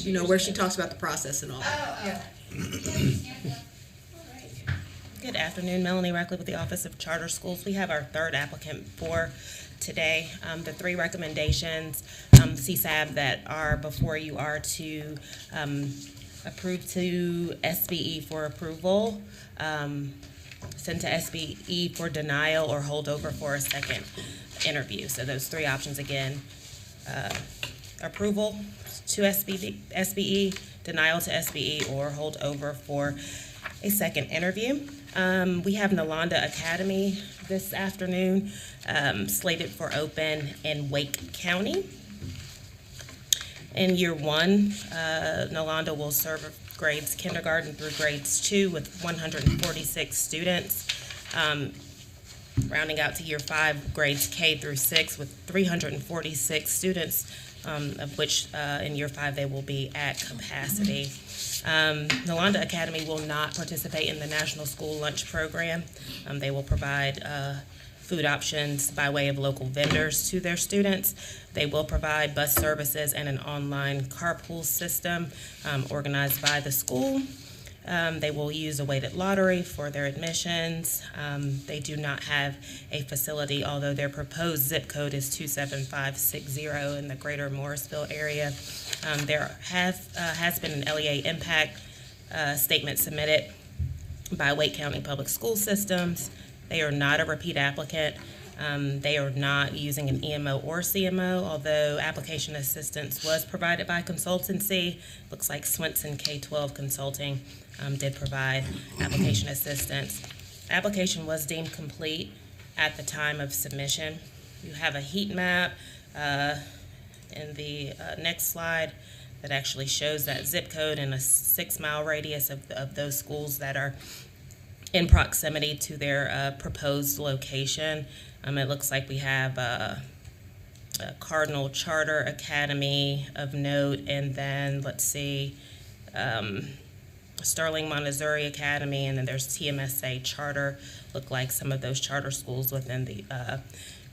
you know, where she talks about the process and all that. Oh, Yeah. Good afternoon, Melanie Reckley with the Office of Charter Schools. We have our third applicant for today. The three recommendations, CSAB, that are before you are to approve to SBE for approval, send to SBE for denial, or hold over for a second interview. So those three options again: approval to SBE, denial to SBE, or hold over for a second interview. We have Nalanda Academy this afternoon, slated for open in Wake County. In year one, Nalanda will serve grades kindergarten through grades 2 with 146 students. Rounding out to year 5, grades K through 6 with 346 students, of which in year 5 they will be at capacity. Nalanda Academy will not participate in the National School Lunch Program. They will provide food options by way of local vendors to their students. They will provide bus services and an online carpool system organized by the school. They will use a weighted lottery for their admissions. They do not have a facility, although their proposed zip code is 27560 in the greater Morrisville area. There has been an LEA impact statement submitted by Wake County Public School Systems. They are not a repeat applicant. They are not using an EMO or CMO, although application assistance was provided by consultancy. Looks like Swenson K-12 Consulting did provide application assistance. Application was deemed complete at the time of submission. You have a heat map in the next slide that actually shows that zip code and a 6-mile radius of those schools that are in proximity to their proposed location. It looks like we have a Cardinal Charter Academy of note, and then let's see, Sterling Montessori Academy, and then there's TMSA Charter. Look like some of those charter schools within the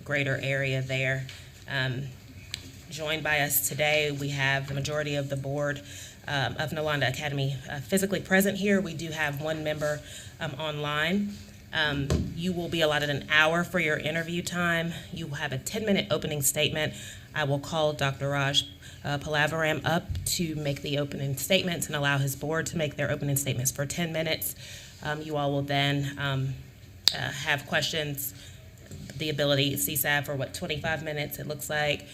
greater area there. Joined by us today, we have the majority of the board of Nalanda Academy physically present here. We do have one member online. You will be allotted an hour for your interview time. You will have a 10-minute opening statement. I will call Dr. Raj Palavaram up to make the opening statements and allow his board to make their opening statements for 10 minutes. You all will then have questions, the ability, CSAB, for 25 minutes it looks like.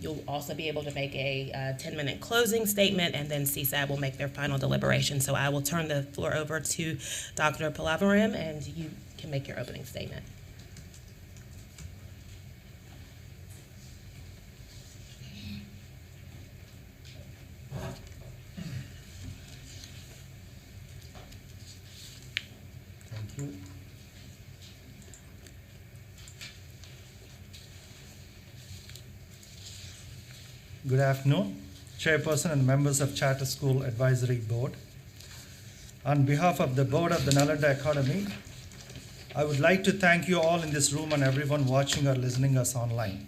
You'll also be able to make a 10-minute closing statement, and then CSAB will make their final deliberation. So I will turn the floor over to Dr. Palavaram, and you can make your opening statement. Thank you. Good afternoon, Chairperson and members of Charter School Advisory Board. On behalf of the Board of the Nalanda Academy, I would like to thank you all in this room and everyone watching or listening us online.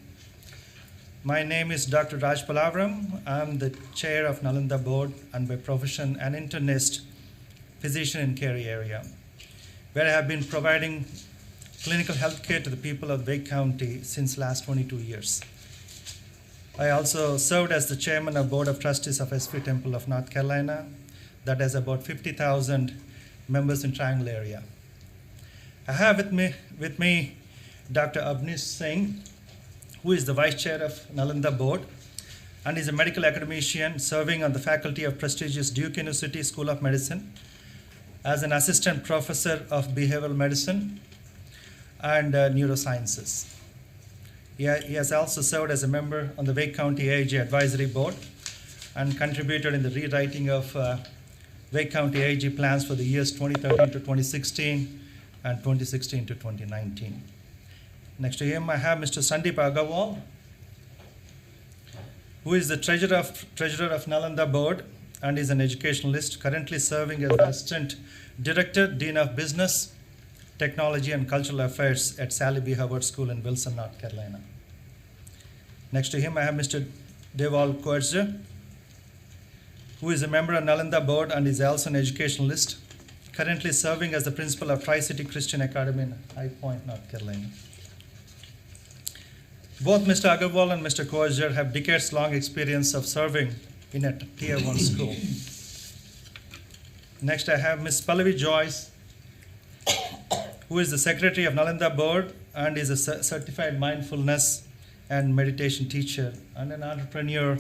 My name is Dr. Raj Palavaram. I'm the Chair of Nalanda Board and by profession an internist physician in Cary area, where I have been providing clinical health care to the people of Wake County since last 22 years. I also served as the chairman of Board of Trustees of SV Temple of North Carolina, that has about 50,000 members in Triangle area. I have with me Dr. Abhay Singh, who is the vice chair of Nalanda Board and is a medical academician serving on the faculty of prestigious Duke University School of Medicine as an assistant professor of behavioral medicine and neurosciences. He has also served as a member on the Wake County AIG Advisory Board and contributed in the rewriting of Wake County AIG plans for the years 2013 to 2016 and 2016 to 2019. Next to him, I have Mr. Sandeep Agarwal, who is the treasurer of Nalanda Board and is an educationalist, currently serving as Assistant Director, Dean of Business, Technology and Cultural Affairs at Sally B. Howard School in Wilson, North Carolina. Next to him, I have Mr. Deval Koerzer, who is a member of Nalanda board and is also an educationalist, currently serving as the principal of Tri-City Christian Academy in High Point, North Carolina. Both Mr. Agarwal and Mr. Koajar have decades-long experience of serving in a Tier 1 school. Next, I have Ms. Pallavi Joyce, who is the secretary of Nalanda board and is a certified mindfulness and meditation teacher and an entrepreneur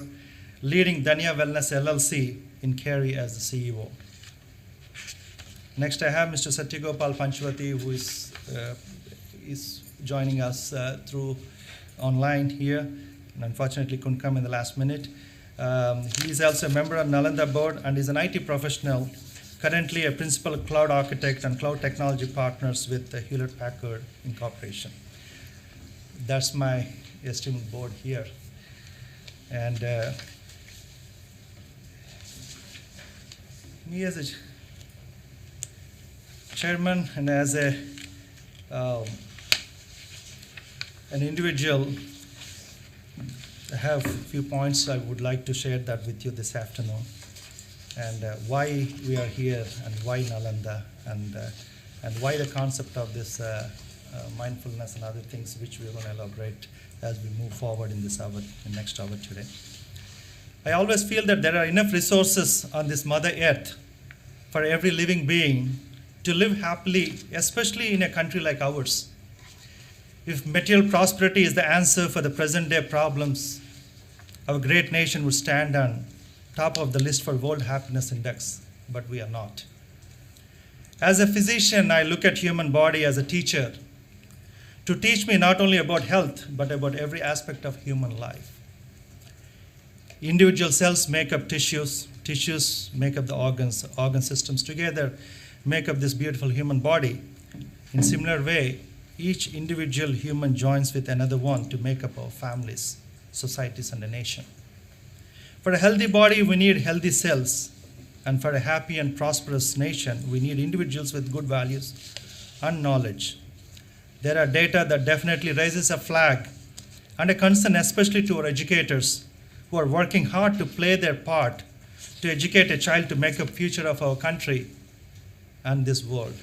leading Danya Wellness LLC in Cary as the CEO. Next, I have Mr. Satyagopal Panchwati, who is joining us through online here, and unfortunately couldn't come in the last minute. He is also a member of Nalanda board and is an IT professional, currently a principal cloud architect and cloud technology partners with Hewlett Packard Incorporation. That's my esteemed board here. And me as a chairman and as an individual, I have a few points I would like to share that with you this afternoon, and why we are here, and why Nalanda, and why the concept of this mindfulness and other things which we are going to elaborate as we move forward in this hour, in next hour today. I always feel that there are enough resources on this Mother Earth for every living being to live happily, especially in a country like ours. If material prosperity is the answer for the present day problems, our great nation would stand on top of the list for World Happiness Index, but we are not. As a physician, I look at human body as a teacher to teach me not only about health, but about every aspect of human life. Individual cells make up tissues, tissues make up the organs, organ systems together make up this beautiful human body. In similar way, each individual human joins with another one to make up our families, societies, and a nation. For a healthy body, we need healthy cells. And for a happy and prosperous nation, we need individuals with good values and knowledge. There are data that definitely raises a flag and a concern, especially to our educators who are working hard to play their part to educate a child to make a future of our country and this world.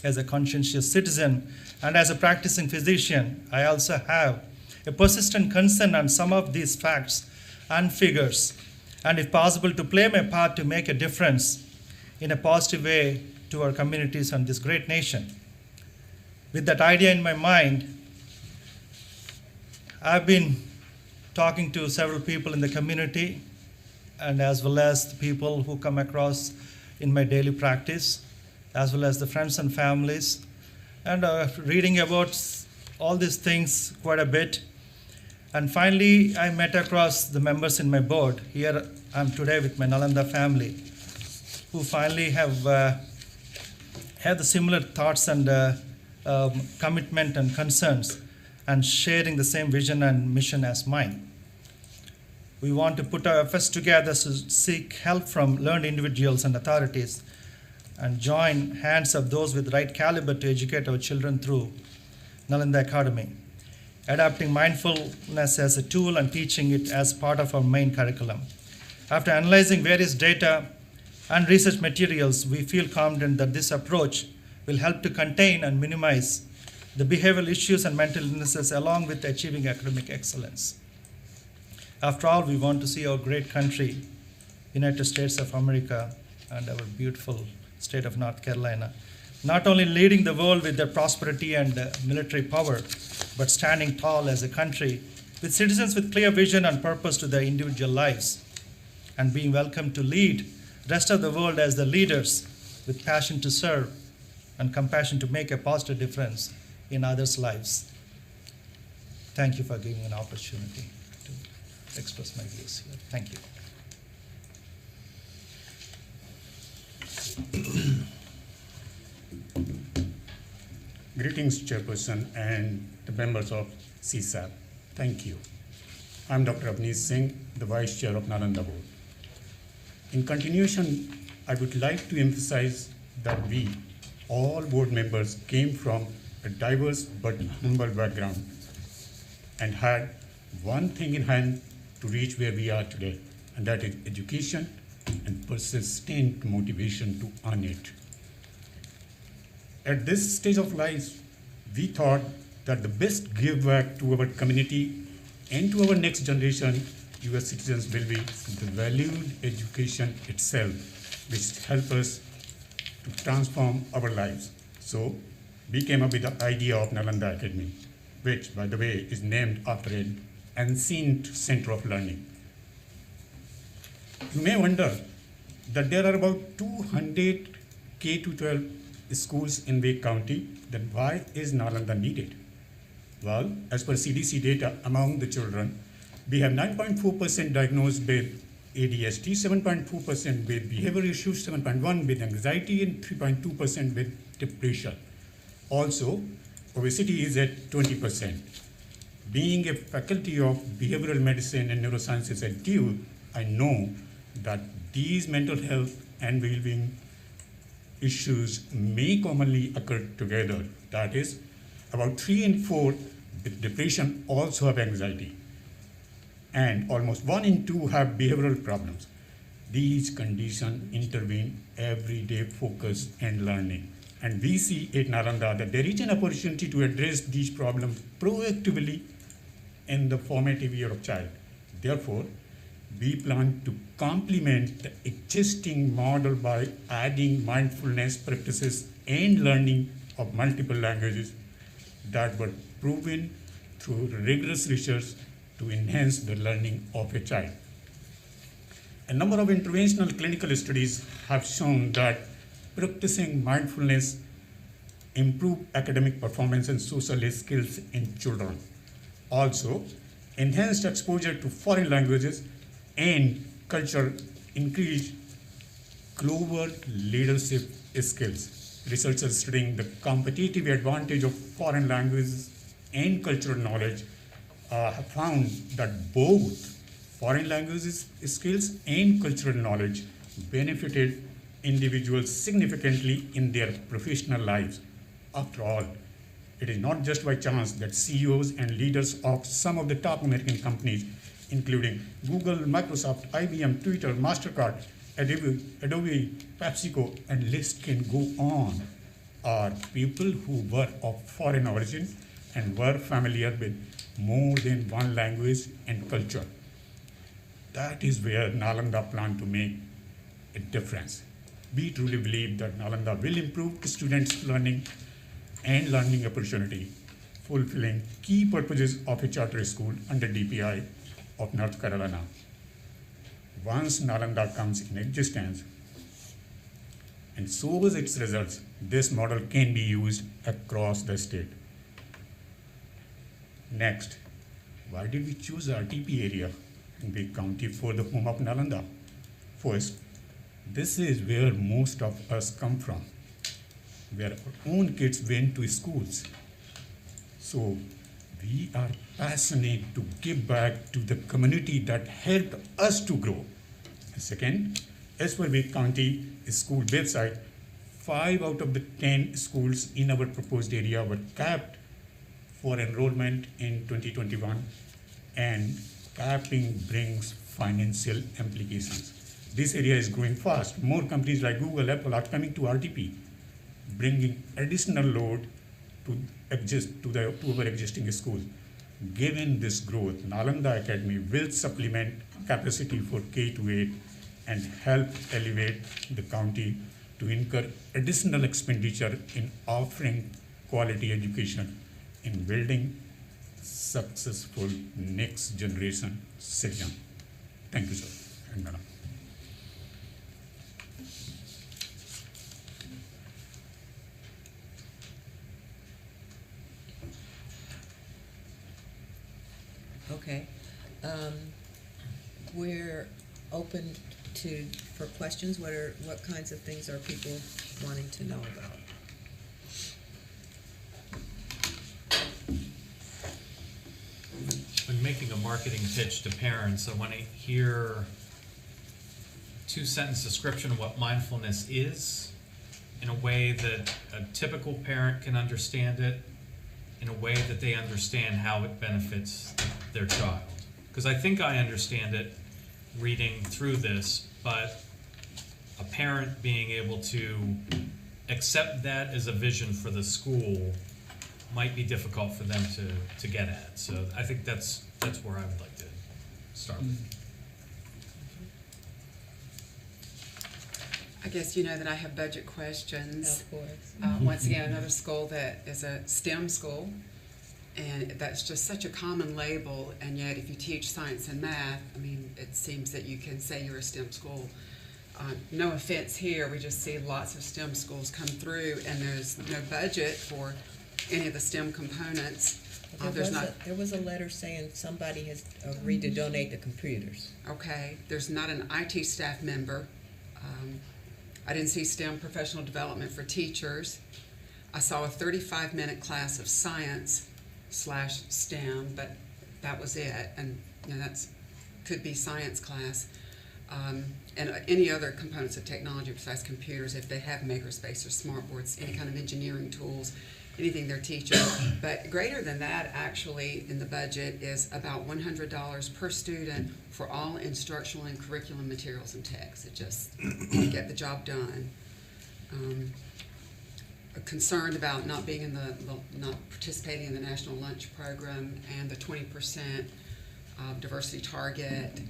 As a conscientious citizen and as a practicing physician, I also have a persistent concern on some of these facts and figures, and if possible, to play my part to make a difference in a positive way to our communities and this great nation. With that idea in my mind, I've been talking to several people in the community, and as well as the people who come across in my daily practice, as well as the friends and families, and reading about all these things quite a bit. And finally, I met across the members in my board. Here I'm today with my Nalanda family, who finally have the similar thoughts and commitment and concerns, and sharing the same vision and mission as mine. We want to put our efforts together to seek help from learned individuals and authorities, and join hands of those with right caliber to educate our children through Nalanda Academy, adapting mindfulness as a tool and teaching it as part of our main curriculum. After analyzing various data and research materials, we feel confident that this approach will help to contain and minimize the behavioral issues and mental illnesses along with achieving academic excellence. After all, we want to see our great country, United States of America, and our beautiful state of North Carolina, not only leading the world with their prosperity and military power, but standing tall as a country with citizens with clear vision and purpose to their individual lives, and being welcome to lead the rest of the world as the leaders with passion to serve and compassion to make a positive difference in others' lives. Thank you for giving me an opportunity to express my views here. Thank you. Greetings, Chairperson and the members of CSAP. Thank you. I'm Dr. Abhay Singh, the Vice Chair of Nalanda Board. In continuation, I would like to emphasize that we, all board members, came from a diverse but humble background and had one thing in hand to reach where we are today, and that is education and persistent motivation to earn it. At this stage of life, we thought that the best give back to our community and to our next generation, US citizens, will be the valued education itself, which help us to transform our lives. So we came up with the idea of Nalanda Academy, which, by the way, is named after an ancient center of learning. You may wonder that there are about 200 K-12 schools in Wake County, then why is Nalanda needed? Well, as per CDC data, among the children, we have 9.4% diagnosed with ADHD, 7.4% with behavior issues, 7.1% with anxiety, and 3.2% with depression. Also, obesity is at 20%. Being a faculty of behavioral medicine and neurosciences at DU, I know that these mental health and well-being issues may commonly occur together. That is, about 3 in 4 with depression also have anxiety, and almost 1 in 2 have behavioral problems. These conditions intervene everyday focus and learning. And we see at Nalanda that there is an opportunity to address these problems proactively in the formative year of child. Therefore, we plan to complement the existing model by adding mindfulness practices and learning of multiple languages that were proven through rigorous research to enhance the learning of a child. A number of interventional clinical studies have shown that practicing mindfulness improve academic performance and social skills in children. Also, enhanced exposure to foreign languages and culture increase global leadership skills. Researchers studying the competitive advantage of foreign languages and cultural knowledge have found that both foreign languages skills and cultural knowledge benefited individuals significantly in their professional lives. After all, it is not just by chance that CEOs and leaders of some of the top American companies, including Google, Microsoft, IBM, Twitter, MasterCard, Adobe, PepsiCo, and list can go on, are people who were of foreign origin and were familiar with more than one language and culture. That is where Nalanda plans to make a difference. We truly believe that Nalanda will improve students' learning and learning opportunity, fulfilling key purposes of a charter school under DPI of North Carolina. Once Nalanda comes in existence and shows its results, this model can be used across the state. Next, why did we choose RTP area in Wake County for the home of Nalanda? First, this is where most of us come from, where our own kids went to schools. So we are passionate to give back to the community that helped us to grow. And second, as per Wake County school website, 5 out of the 10 schools in our proposed area were capped for enrollment in 2021, and capping brings financial implications. This area is growing fast. More companies like Google, Apple are coming to RTP, bringing additional load to our existing schools. Given this growth, Nalanda Academy will supplement capacity for K-8 and help elevate the county to incur additional expenditure in offering quality education in building successful next generation citizen. Thank you, sir and madam. Okay. We're open for questions. What kinds of things are people wanting to know about? When making a marketing pitch to parents, I want to hear 2-sentence description of what mindfulness is in a way that a typical parent can understand it, in a way that they understand how it benefits their child. Because I think I understand it reading through this, but a parent being able to accept that as a vision for the school might be difficult for them to get at. So I think that's where I would like to start with. I guess you know that I have budget questions. Of course. Once again, another school that is a STEM school, and that's just such a common label, and yet if you teach science and math, I mean, it seems that you can say you're a STEM school. No offense here, we just see lots of STEM schools come through, and there's no budget for any of the STEM components. There was a letter saying somebody has agreed to donate the computers. Okay, there's not an IT staff member. I didn't see STEM professional development for teachers. I saw a 35-minute class of science/STEM, but that was it. And you know, that's could be science class. And any other components of technology besides computers, if they have makerspace or smartboards, any kind of engineering tools, anything they're teaching. But greater than that, actually, in the budget is about $100 per student for all instructional and curriculum materials and texts. It just get the job done. Concerned about not being in not participating in the National Lunch Program and the 20% diversity target.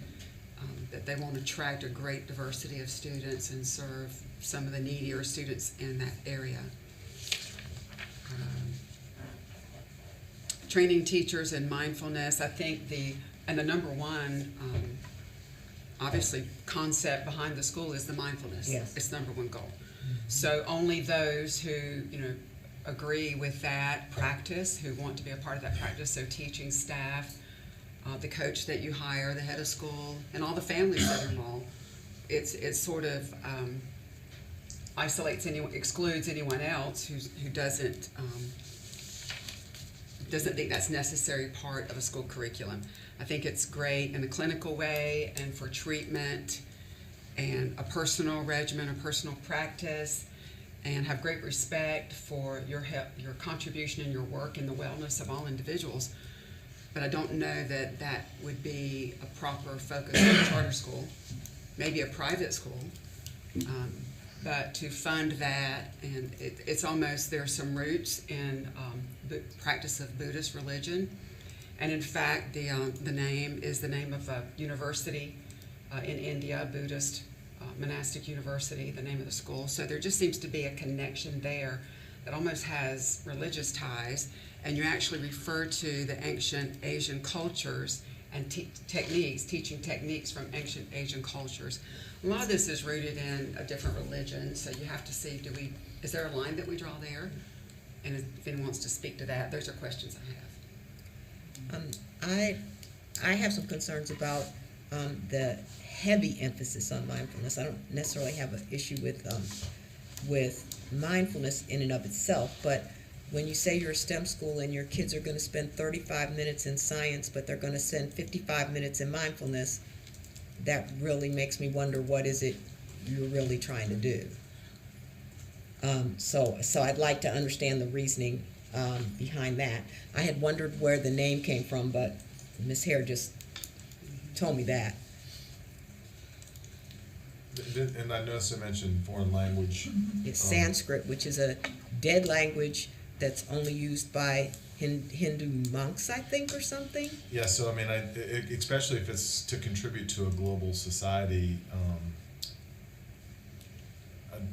That they won't attract a great diversity of students and serve some of the needier students in that area. Training teachers in mindfulness, I think the number one, obviously, concept behind the school is the mindfulness. Yes. It's the number one goal. So only those who, agree with that practice, who want to be a part of that practice, so teaching staff, the coach that you hire, the head of school, and all the families that are involved, it's sort of excludes anyone else who doesn't think that's necessary part of a school curriculum. I think it's great in a clinical way and for treatment and a personal regimen, a personal practice, and have great respect for your contribution and your work in the wellness of all individuals. But I don't know that that would be a proper focus of a charter school, maybe a private school. But to fund that, and it's almost, there's some roots in the practice of Buddhist religion. And in fact, the name is the name of a university in India, Buddhist monastic university, the name of the school. So there just seems to be a connection there that almost has religious ties. And you actually refer to the ancient Asian cultures and teaching techniques from ancient Asian cultures. A lot of this is rooted in a different religion, so you have to see, is there a line that we draw there? And if anyone wants to speak to that, those are questions I have. I have some concerns about the heavy emphasis on mindfulness. I don't necessarily have an issue with mindfulness in and of itself, but when you say you're a STEM school and your kids are going to spend 35 minutes in science, but they're going to spend 55 minutes in mindfulness, that really makes me wonder what is it you're really trying to do. So I'd like to understand the reasoning behind that. I had wondered where the name came from, but Ms. Hare just told me that. And I noticed I mentioned foreign language. It's Sanskrit, which is a dead language that's only used by Hindu monks, I think, or something. Yeah, so I mean, especially if it's to contribute to a global society,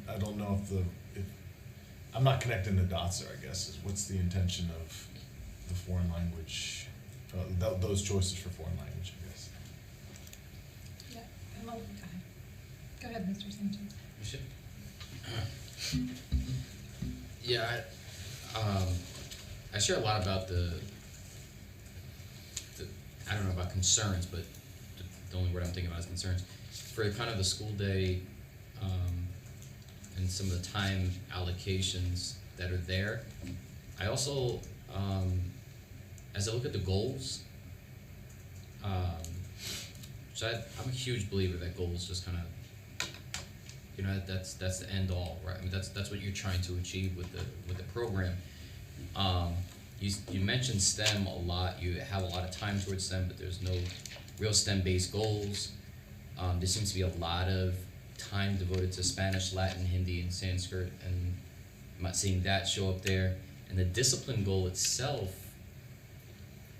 I don't know if I'm not connecting the dots there, I guess, is what's the intention of the foreign language, those choices for foreign language, I guess. Yeah, hello. Go ahead, Mr. Sanchez. Yeah, I share a lot about the I don't know about concerns, but the only word I'm thinking about is concerns for kind of the school day and some of the time allocations that are there. I also, as I look at the goals, so I'm a huge believer that goals just kind of, that's the end all, right? I mean, that's what you're trying to achieve with the program. You mentioned STEM a lot. You have a lot of time towards STEM, but there's no real STEM-based goals. There seems to be a lot of time devoted to Spanish, Latin, Hindi, and Sanskrit, and I'm not seeing that show up there. And the discipline goal itself,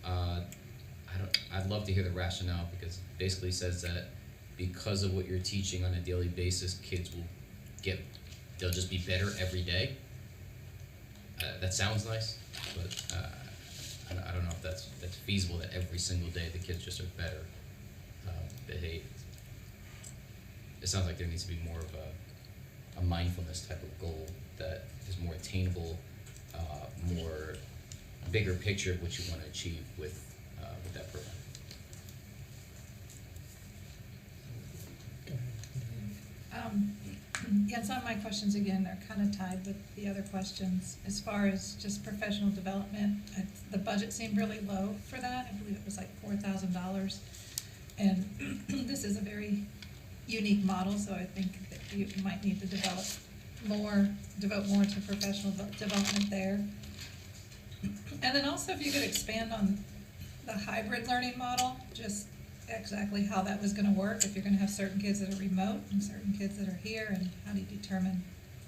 I'd love to hear the rationale, because it basically says that because of what you're teaching on a daily basis, kids they'll just be better every day. That sounds nice, but I don't know if that's feasible, that every single day the kids just are better behaved. It sounds like there needs to be more of a mindfulness type of goal that is more attainable, more bigger picture of what you want to achieve with that program. Yeah, some of my questions, again, they're kind of tied with the other questions. As far as just professional development, the budget seemed really low for that. I believe it was like $4,000. And this is a very unique model, so I think that you might need to devote more to professional development there. And then also, if you could expand on the hybrid learning model, just exactly how that was going to work, if you're going to have certain kids that are remote and certain kids that are here, and how do you determine,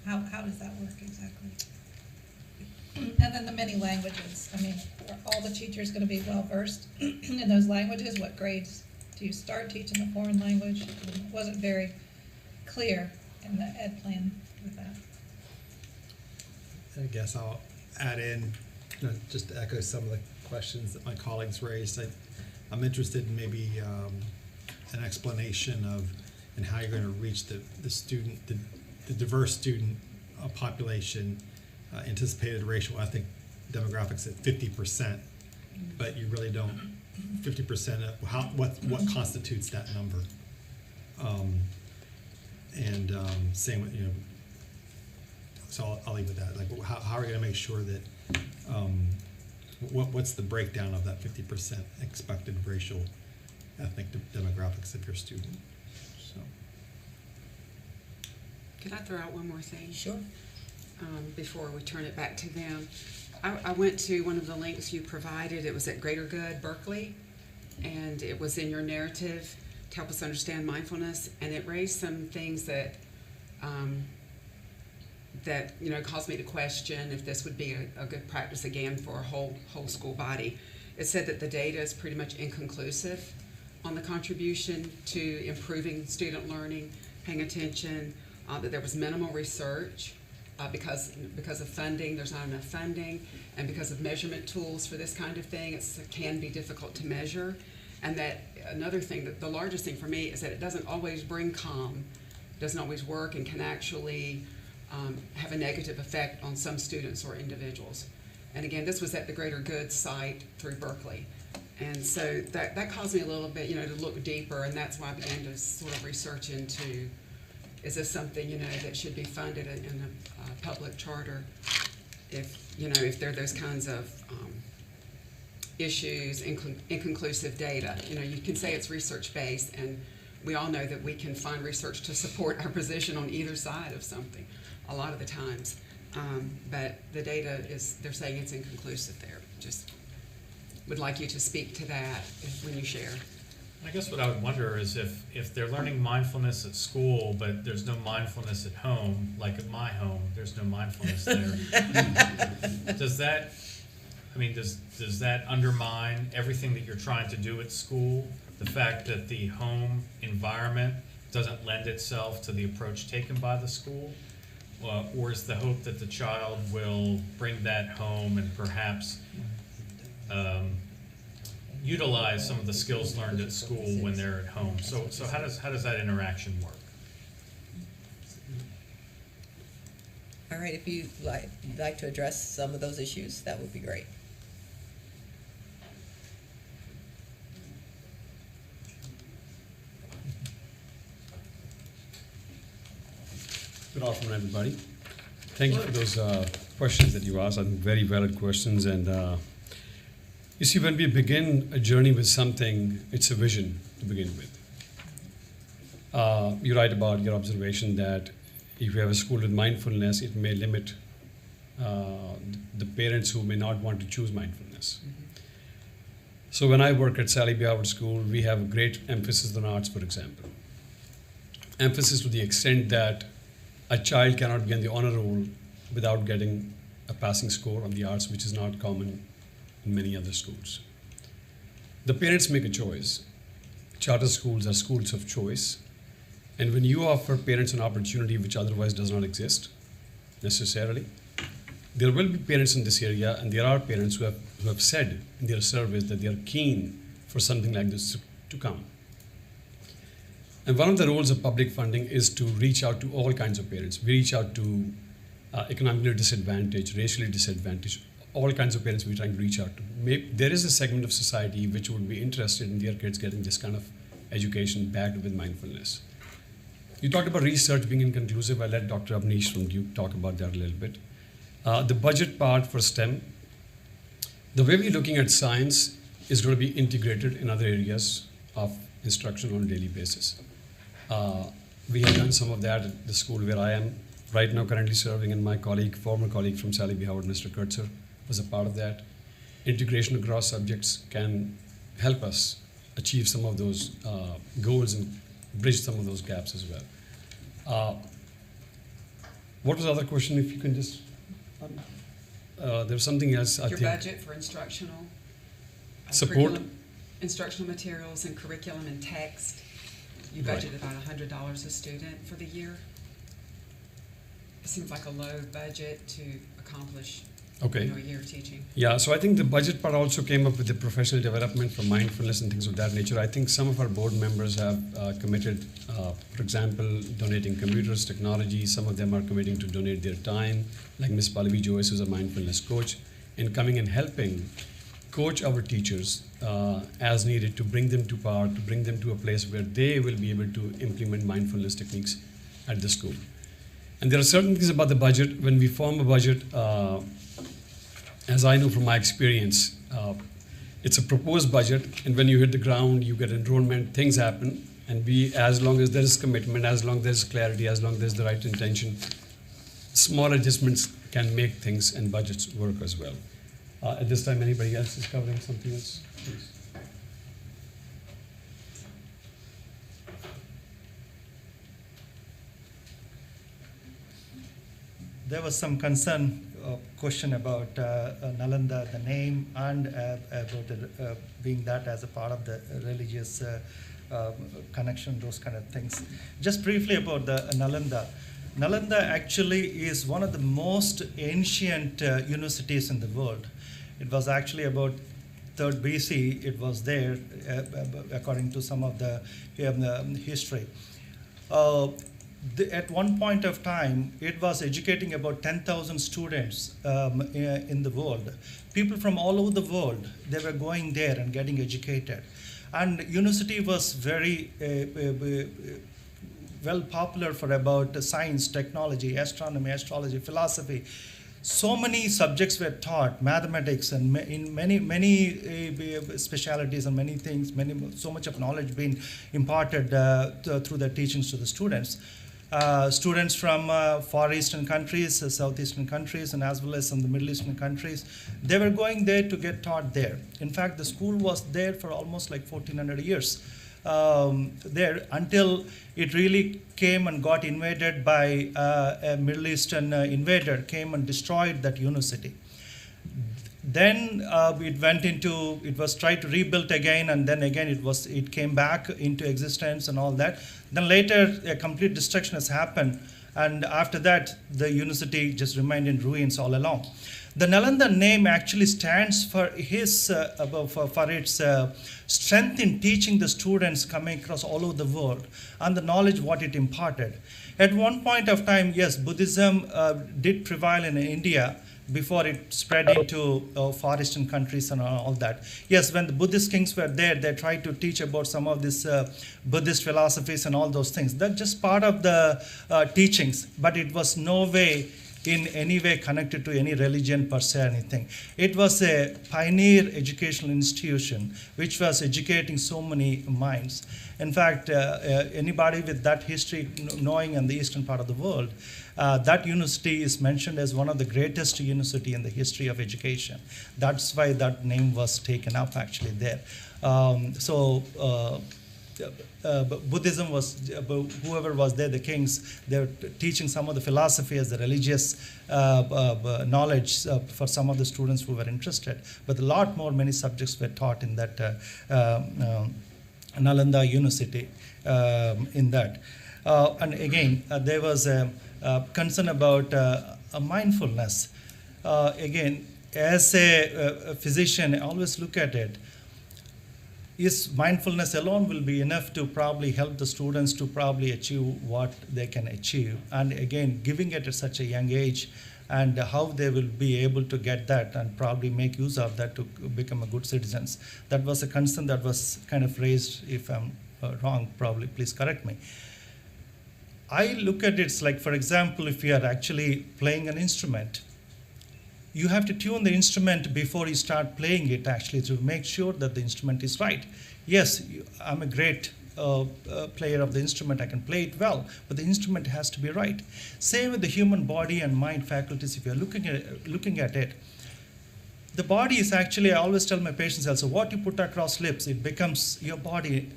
how does that work exactly? And then the many languages, I mean, are all the teachers going to be well-versed in those languages? What grades do you start teaching the foreign language? It wasn't very clear in the ed plan with that. I guess I'll add in, just to echo some of the questions that my colleagues raised. I'm interested in maybe an explanation of and how you're going to reach the student, the diverse student population, anticipated racial ethnic demographics at 50%, but you really don't 50% of what constitutes that number, same with, so I'll leave it at that. Like, how are we going to make sure that what's the breakdown of that 50% expected racial ethnic demographics of your student? So, Can I throw out one more thing? Sure. Before we turn it back to them. I went to one of the links you provided. It was at Greater Good, Berkeley, and it was in your narrative to help us understand mindfulness, and it raised some things that caused me to question if this would be a good practice again for a whole school body. It said that the data is pretty much inconclusive on the contribution to improving student learning, paying attention, that there was minimal research because of funding. There's not enough funding, and because of measurement tools for this kind of thing, it can be difficult to measure. And that another thing, that the largest thing for me is that it doesn't always bring calm, doesn't always work, and can actually have a negative effect on some students or individuals. And again, this was at the Greater Good site through Berkeley. And so that caused me a little bit, to look deeper, and that's why I began to sort of research into, is this something, that should be funded in a public charter if there are those kinds of issues, inconclusive data. You can say it's research-based, and we all know that we can find research to support our position on either side of something a lot of the times. But the data they're saying it's inconclusive there. Just would like you to speak to that when you share. I guess what I would wonder is if they're learning mindfulness at school, but there's no mindfulness at home, like at my home, there's no mindfulness there. Does that undermine everything that you're trying to do at school? The fact that the home environment doesn't lend itself to the approach taken by the school? Or is the hope that the child will bring that home and perhaps utilize some of the skills learned at school when they're at home? So how does that interaction work? All right, if you'd like to address some of those issues, that would be great. Good afternoon, everybody. Thank you for those questions that you asked. I think very valid questions. And you see, when we begin a journey with something, it's a vision to begin with. You're right about your observation that if you have a school with mindfulness, it may limit the parents who may not want to choose mindfulness. Mm-hmm. So when I work at Sally B. Howard School, we have a great emphasis on arts, for example. emphasis to the extent that a child cannot be on the honor roll without getting a passing score on the arts, which is not common in many other schools. The parents make a choice. Charter schools are schools of choice. And when you offer parents an opportunity which otherwise does not exist necessarily, there will be parents in this area, and there are parents who have said in their surveys that they are keen for something like this to come. And one of the roles of public funding is to reach out to all kinds of parents. We reach out to economically disadvantaged, racially disadvantaged, all kinds of parents we're trying to reach out to. There is a segment of society which would be interested in their kids getting this kind of education backed with mindfulness. You talked about research being inconclusive. I'll let Dr. Abney from Duke talk about that a little bit. The budget part for STEM, the way we're looking at science is going to be integrated in other areas of instruction on a daily basis. We have done some of that at the school where I am right now currently serving, and my former colleague from Sally B. Howard, Mr. Kurtzer, was a part of that. Integration across subjects can help us achieve some of those goals and bridge some of those gaps as well. What was the other question, if you can just... there was something else, I Your think. budget for instructional Support? instructional materials and curriculum and text. You Right. budget about $100 a student for the year. It seems like a low budget to accomplish Okay. a year of teaching. Yeah, so I think the budget part also came up with the professional development for mindfulness and things of that nature. I think some of our board members have committed, for example, donating computers, technology. Some of them are committing to donate their time, like Ms. Pallavi Joyce, who's a mindfulness coach, in coming and helping coach our teachers as needed to bring them to power, to bring them to a place where they will be able to implement mindfulness techniques at the school. And there are certain things about the budget. When we form a budget, as I know from my experience, it's a proposed budget, and when you hit the ground, you get enrollment, things happen, and as long as there is commitment, as long as there's clarity, as long as there's the right intention, small adjustments can make things and budgets work as well. At this time, anybody else is covering something else? Please. There was some concern, question about Nalanda, the name, and about being that as a part of the religious connection, those kind of things. Just briefly about the Nalanda. Nalanda actually is one of the most ancient universities in the world. It was actually about 3rd BC, it was there, according to some of the history. At one point of time, it was educating about 10,000 students in the world. People from all over the world, they were going there and getting educated. And university was very well popular for about science, technology, astronomy, astrology, philosophy. So many subjects were taught, mathematics, and in many specialities and many things, so much of knowledge being imparted through the teachings to the students. Students from Far Eastern countries, Southeastern countries, and as well as some of the Middle Eastern countries, they were going there to get taught there. In fact, the school was there for almost like 1400 years. There until it really came and got invaded by a Middle Eastern invader, came and destroyed that university. Then it was tried to rebuild again, and then again it came back into existence and all that. Then later a complete destruction has happened, and after that the university just remained in ruins all along. The Nalanda name actually stands for its strength in teaching the students coming across all over the world and the knowledge what it imparted. At one point of time, yes, Buddhism did prevail in India before it spread into Far Eastern countries and all that. Yes, when the Buddhist kings were there, they tried to teach about some of these Buddhist philosophies and all those things. That's just part of the teachings, but it was no way in any way connected to any religion per se or anything. It was a pioneer educational institution which was educating so many minds. In fact, anybody with that history knowing in the eastern part of the world, that university is mentioned as one of the greatest university in the history of education. That's why that name was taken up actually there. Buddhism was, whoever was there, the kings, they were teaching some of the philosophy as the religious knowledge for some of the students who were interested. But a lot more, many subjects were taught in that Nalanda University in that. And again, there was a concern about mindfulness. Again, as a physician, I always look at it. Is mindfulness alone will be enough to probably help the students to probably achieve what they can achieve? And again, giving it at such a young age, and how they will be able to get that and probably make use of that to become a good citizens. That was a concern that was kind of raised. If I'm wrong, probably please correct me. I look at it like, for example, if you are actually playing an instrument, you have to tune the instrument before you start playing it, actually, to make sure that the instrument is right. Yes, I'm a great player of the instrument, I can play it well, but the instrument has to be right. Same with the human body and mind faculties. If you're looking at it, the body is actually, I always tell my patients also, what you put across lips, it becomes your body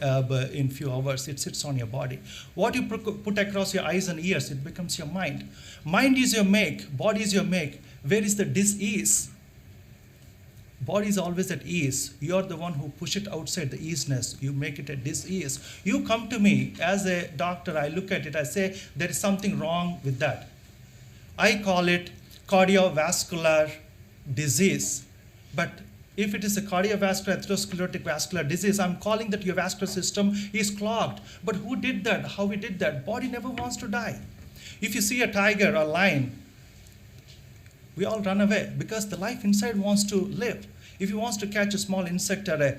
in few hours. It sits on your body. What you put across your eyes and ears, it becomes your mind. Mind is your make, body is your make. Where is the dis-ease? Body is always at ease. You are the one who push it outside the easiness. You make it a dis-ease. You come to me as a doctor, I look at it, I say, there is something wrong with that. I call it cardiovascular disease. But if it is a cardiovascular atherosclerotic vascular disease, I'm calling that your vascular system is clogged. But who did that? How we did that? Body never wants to die. If you see a tiger or lion, we all run away because the life inside wants to live. If it wants to catch a small insect or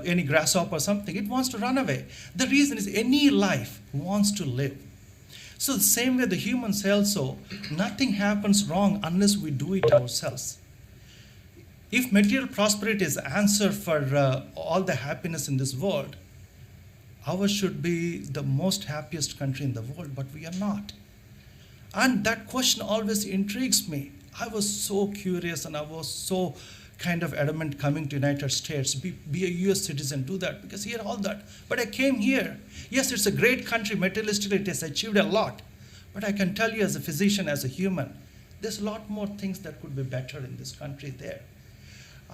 any grasshopper or something, it wants to run away. The reason is any life wants to live. So the same way the humans also, nothing happens wrong unless we do it ourselves. If material prosperity is the answer for all the happiness in this world, ours should be the most happiest country in the world, but we are not. And that question always intrigues me. I was so curious and I was so kind of adamant coming to United States, be a US citizen, do that, because here all that. But I came here. Yes, it's a great country, materialistically it has achieved a lot. But I can tell you as a physician, as a human, there's a lot more things that could be better in this country there.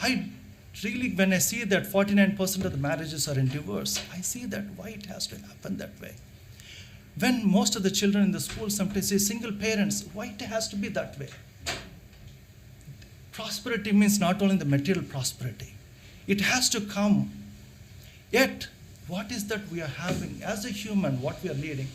I really, when I see that 49% of the marriages are in divorce, I see that why it has to happen that way. When most of the children in the school sometimes say single parents, why it has to be that way? Prosperity means not only the material prosperity. It has to come. Yet, what is that we are having as a human, what we are leading?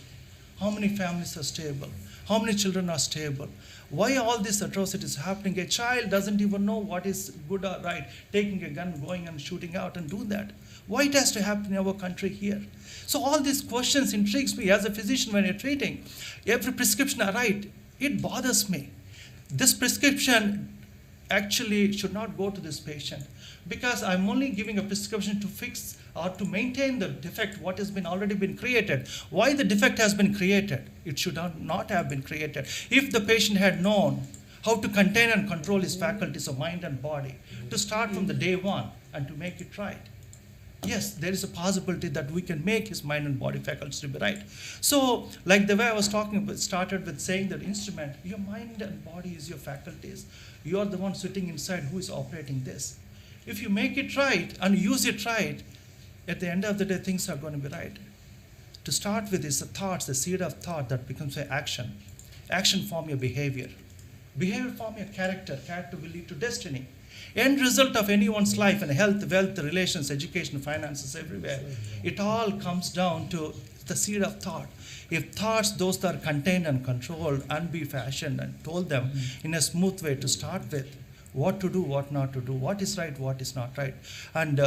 How many families are stable? How many children are stable? Why all these atrocities happening? A child doesn't even know what is good or right, taking a gun, going and shooting out and do that. Why it has to happen in our country here? So all these questions intrigues me as a physician when you're treating. Every prescription I write, it bothers me. This prescription actually should not go to this patient because I'm only giving a prescription to fix or to maintain the defect what has been already been created. Why the defect has been created? It should not have been created. If the patient had known how to contain and control his faculties of mind and body, to start from the day one and to make it right. Yes, there is a possibility that we can make his mind and body faculties to be right. So, like the way I was talking about, started with saying that instrument, your mind and body is your faculties. You are the one sitting inside who is operating this. If you make it right and use it right, at the end of the day, things are going to be right. To start with is the thoughts, the seed of thought that becomes an action. Action form your behavior. Behavior form your character. Character will lead to destiny. End result of anyone's life and health, wealth, relations, education, finances, everywhere, it all comes down to the seed of thought. If thoughts, those that are contained and controlled and be fashioned and told them in a smooth way to start with, what to do, what not to do, what is right, what is not right, and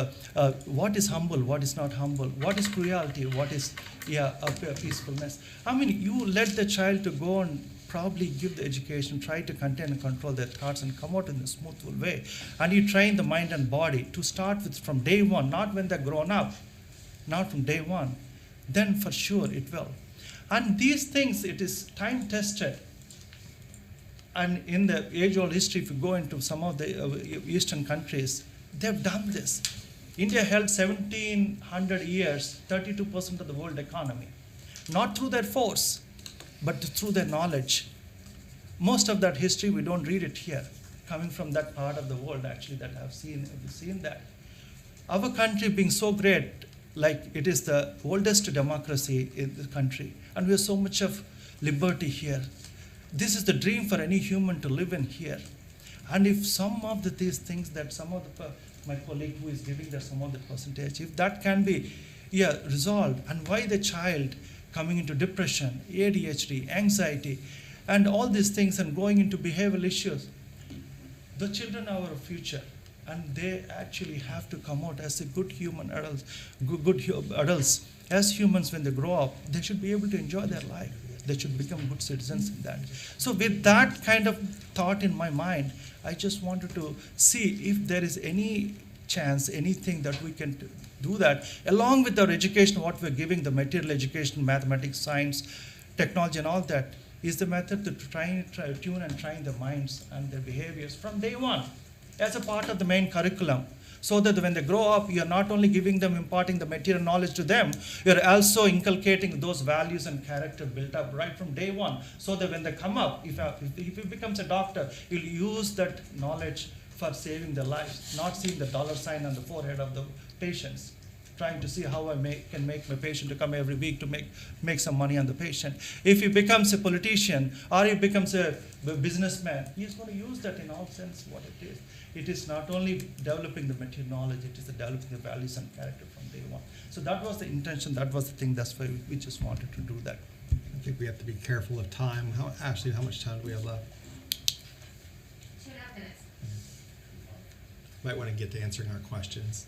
what is humble, what is not humble, what is cruelty, what is peacefulness. I mean, you let the child to go and probably give the education, try to contain and control their thoughts and come out in a smooth way. And you train the mind and body to start with from day one, not when they're grown up, not from day one. Then for sure it will. And these things, it is time tested. And in the age-old history, if you go into some of the Eastern countries, they've done this. India held 1700 years, 32% of the world economy. Not through their force, but through their knowledge. Most of that history, we don't read it here, coming from that part of the world actually that I've seen that. Our country being so great, like it is the oldest democracy in the country, and we have so much of liberty here. This is the dream for any human to live in here. And if some of these things that some of my colleague who is giving that some of the percentage, if that can be resolved, and why the child coming into depression, ADHD, anxiety, and all these things and going into behavioral issues, the children are our future. And they actually have to come out as a good human adults, good adults. As humans, when they grow up, they should be able to enjoy their life. They should become good citizens in that. So with that kind of thought in my mind, I just wanted to see if there is any chance, anything that we can do that, along with our education, what we're giving, the material education, mathematics, science, technology, and all that, is the method to try tune and train the minds and their behaviors from day one, as a part of the main curriculum, so that when they grow up, you're not only giving them, imparting the material knowledge to them, you're also inculcating those values and character built up right from day one, so that when they come up, if he becomes a doctor, he'll use that knowledge for saving their lives, not seeing the dollar sign on the forehead of the patients, trying to see how I can make my patient to come every week to make some money on the patient. If he becomes a politician or he becomes a businessman, he's going to use that in all sense what it is. It is not only developing the material knowledge, it is developing the values and character from day one. So that was the intention, that was the thing, that's why we just wanted to do that. I think we have to be careful of time. Ashley, how much time do we have left? 2.5 minutes. Might want to get to answering our questions.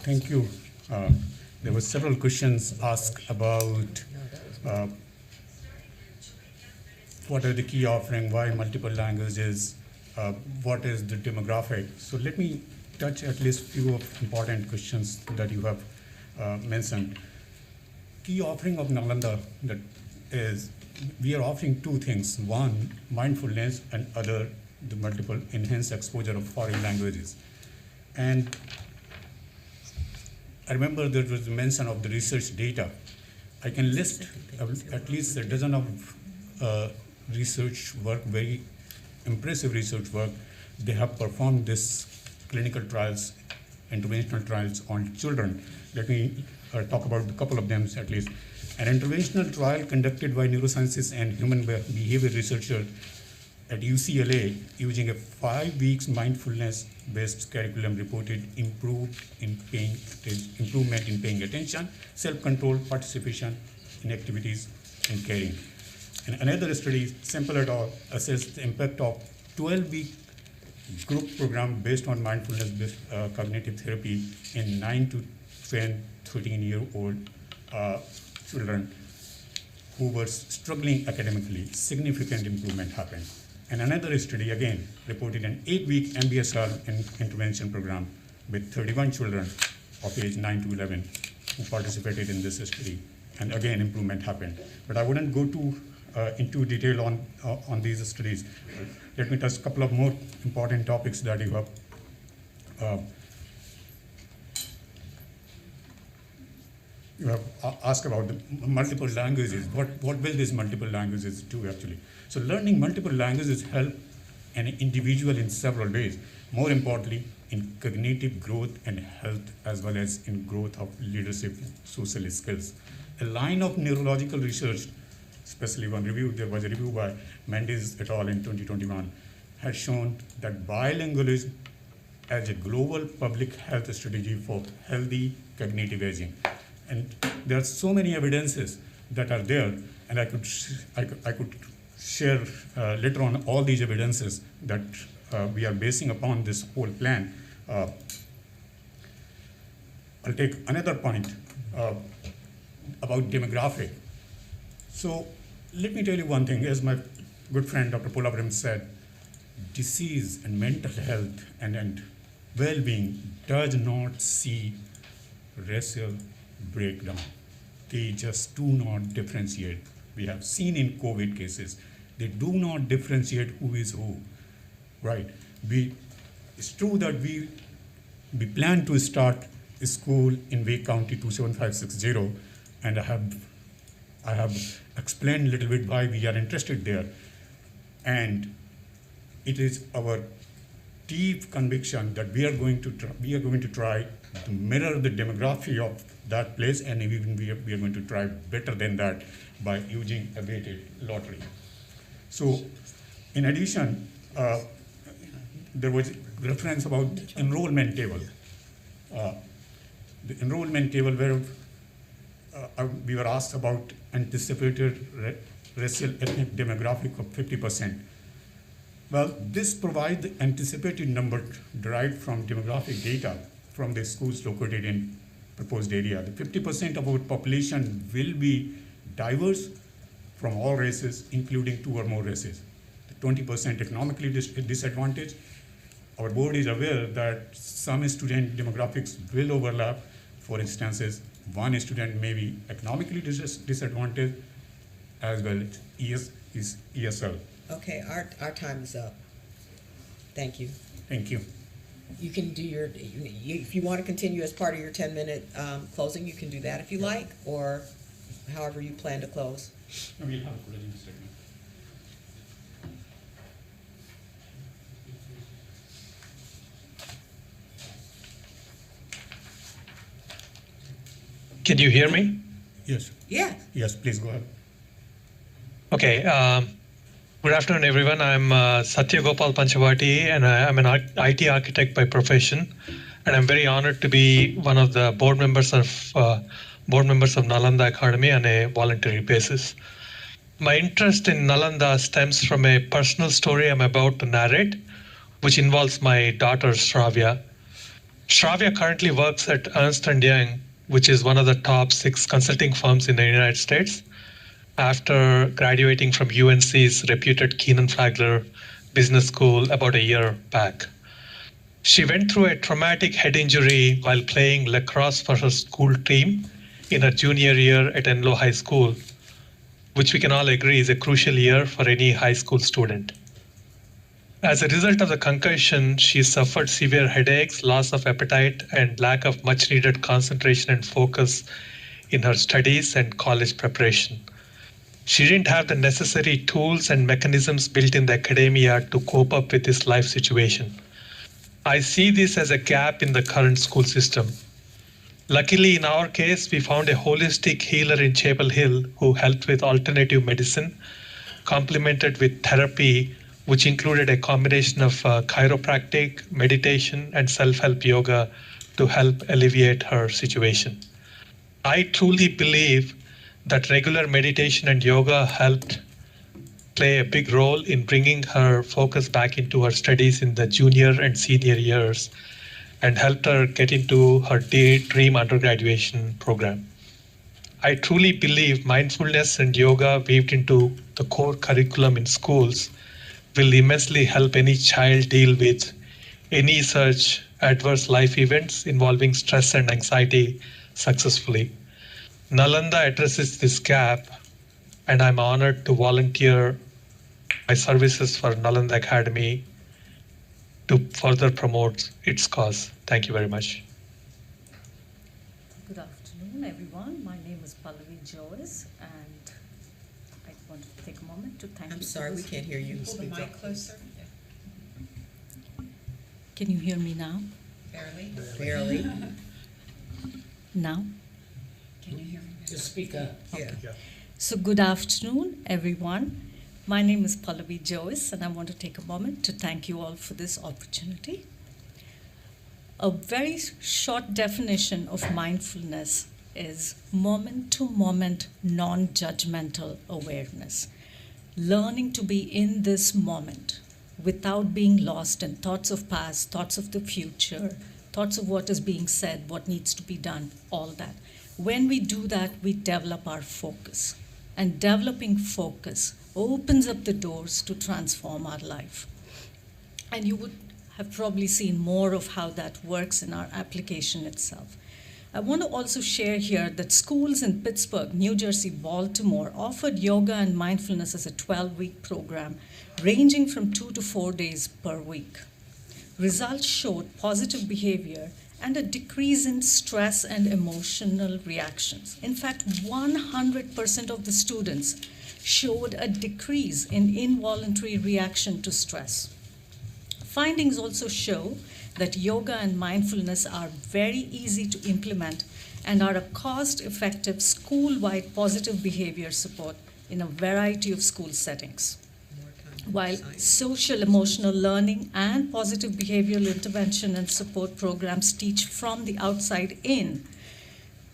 Thank you. There were several questions asked about what are the key offering, why multiple languages, what is the demographic. So let me touch at least few of important questions that you have mentioned. Key offering of Nalanda that is, we are offering two things. One, mindfulness, and other, the multiple enhanced exposure of foreign languages. And I remember there was mention of the research data. I can list at least a dozen of research work, very impressive research work. They have performed this clinical trials, interventional trials on children. Let me talk about a couple of them at least. An interventional trial conducted by neurosciences and human behavior researchers at UCLA using a 5 weeks mindfulness-based curriculum reported improvement in paying attention, self-control, participation in activities, and caring. And another study, Simple et al., assessed the impact of 12-week group program based on mindfulness-based cognitive therapy in 9 to 13-year-old children who were struggling academically. Significant improvement happened. And another study, again, reported an 8-week MBSR intervention program with 31 children of age 9 to 11 who participated in this study. And again, improvement happened. But I wouldn't go into detail on these studies. Let me touch a couple of more important topics that you have asked about the multiple languages. What will these multiple languages do actually? So learning multiple languages help an individual in several ways. More importantly, in cognitive growth and health, as well as in growth of leadership, social skills. A line of neurological research, especially one review, there was a review by Mendes et al. In 2021, has shown that bilingualism as a global public health strategy for healthy cognitive aging. And there are so many evidences that are there, and I could share later on all these evidences that we are basing upon this whole plan. I'll take another point about demographic. So let me tell you one thing, as my good friend Dr. Polabram said, disease and mental health and well-being does not see racial breakdown. They just do not differentiate we have seen in COVID cases, they do not differentiate who is who, right? It's true that we plan to start a school in Wake County 27560, and I have explained a little bit why we are interested there. And it is our deep conviction that we are going to try to mirror the demography of that place, and even we are going to try better than that by using a weighted lottery. So, in addition, there was reference about enrollment table. The enrollment table where we were asked about anticipated racial ethnic demographic of 50%. Well, this provides the anticipated number derived from demographic data from the schools located in proposed area. The 50% of our population will be diverse from all races, including 2 or more races. The 20% economically disadvantaged. Our board is aware that some student demographics will overlap. For instances, one student may be economically disadvantaged as well as ESL. Okay, our time is up. Thank you. Thank you. You can do if you want to continue as part of your 10-minute closing, you can do that if you like, or however you plan to close. We have a closing statement. Can you hear me? Yes. Yeah. Yes, please go ahead. Okay. Good afternoon, everyone. I'm Satya Gopal Panchavati, and I'm an IT architect by profession. And I'm very honored to be one of the board members of Nalanda Academy on a voluntary basis. My interest in Nalanda stems from a personal story I'm about to narrate, which involves my daughter Shravya. Shravya currently works at Ernst & Young, which is one of the top 6 consulting firms in the United States, after graduating from UNC's reputed Keenan-Flagler Business School about a year back. She went through a traumatic head injury while playing lacrosse for her school team in her junior year at Enloe High School, which we can all agree is a crucial year for any high school student. As a result of the concussion, she suffered severe headaches, loss of appetite, and lack of much-needed concentration and focus in her studies and college preparation. She didn't have the necessary tools and mechanisms built in the academia to cope up with this life situation. I see this as a gap in the current school system. Luckily, in our case, we found a holistic healer in Chapel Hill who helped with alternative medicine, complemented with therapy, which included a combination of chiropractic, meditation, and self-help yoga to help alleviate her situation. I truly believe that regular meditation and yoga helped play a big role in bringing her focus back into her studies in the junior and senior years and helped her get into her dream undergraduation program. I truly believe mindfulness and yoga weaved into the core curriculum in schools will immensely help any child deal with any such adverse life events involving stress and anxiety successfully. Nalanda addresses this gap, and I'm honored to volunteer my services for Nalanda Academy to further promote its cause. Thank you very much. Good afternoon, everyone. My name is Pallavi Joyce, and I want to take a moment to thank you. I'm sorry, we can't hear you. Pull the mic closer. Can you hear me now? Barely. Barely. Now? Can you hear me? Just speak up. Yeah. So good afternoon, everyone. My name is Pallavi Joyce, and I want to take a moment to thank you all for this opportunity. A very short definition of mindfulness is moment-to-moment, non-judgmental awareness. Learning to be in this moment without being lost in thoughts of past, thoughts of the future, thoughts of what is being said, what needs to be done, all that. When we do that, we develop our focus. And developing focus opens up the doors to transform our life. And you would have probably seen more of how that works in our application itself. I want to also share here that schools in Pittsburgh, New Jersey, Baltimore offered yoga and mindfulness as a 12-week program, ranging from 2 to 4 days per week. Results showed positive behavior and a decrease in stress and emotional reactions. In fact, 100% of the students showed a decrease in involuntary reaction to stress. Findings also show that yoga and mindfulness are very easy to implement and are a cost-effective school-wide positive behavior support in a variety of school settings. While social emotional learning and positive behavioral intervention and support programs teach from the outside in,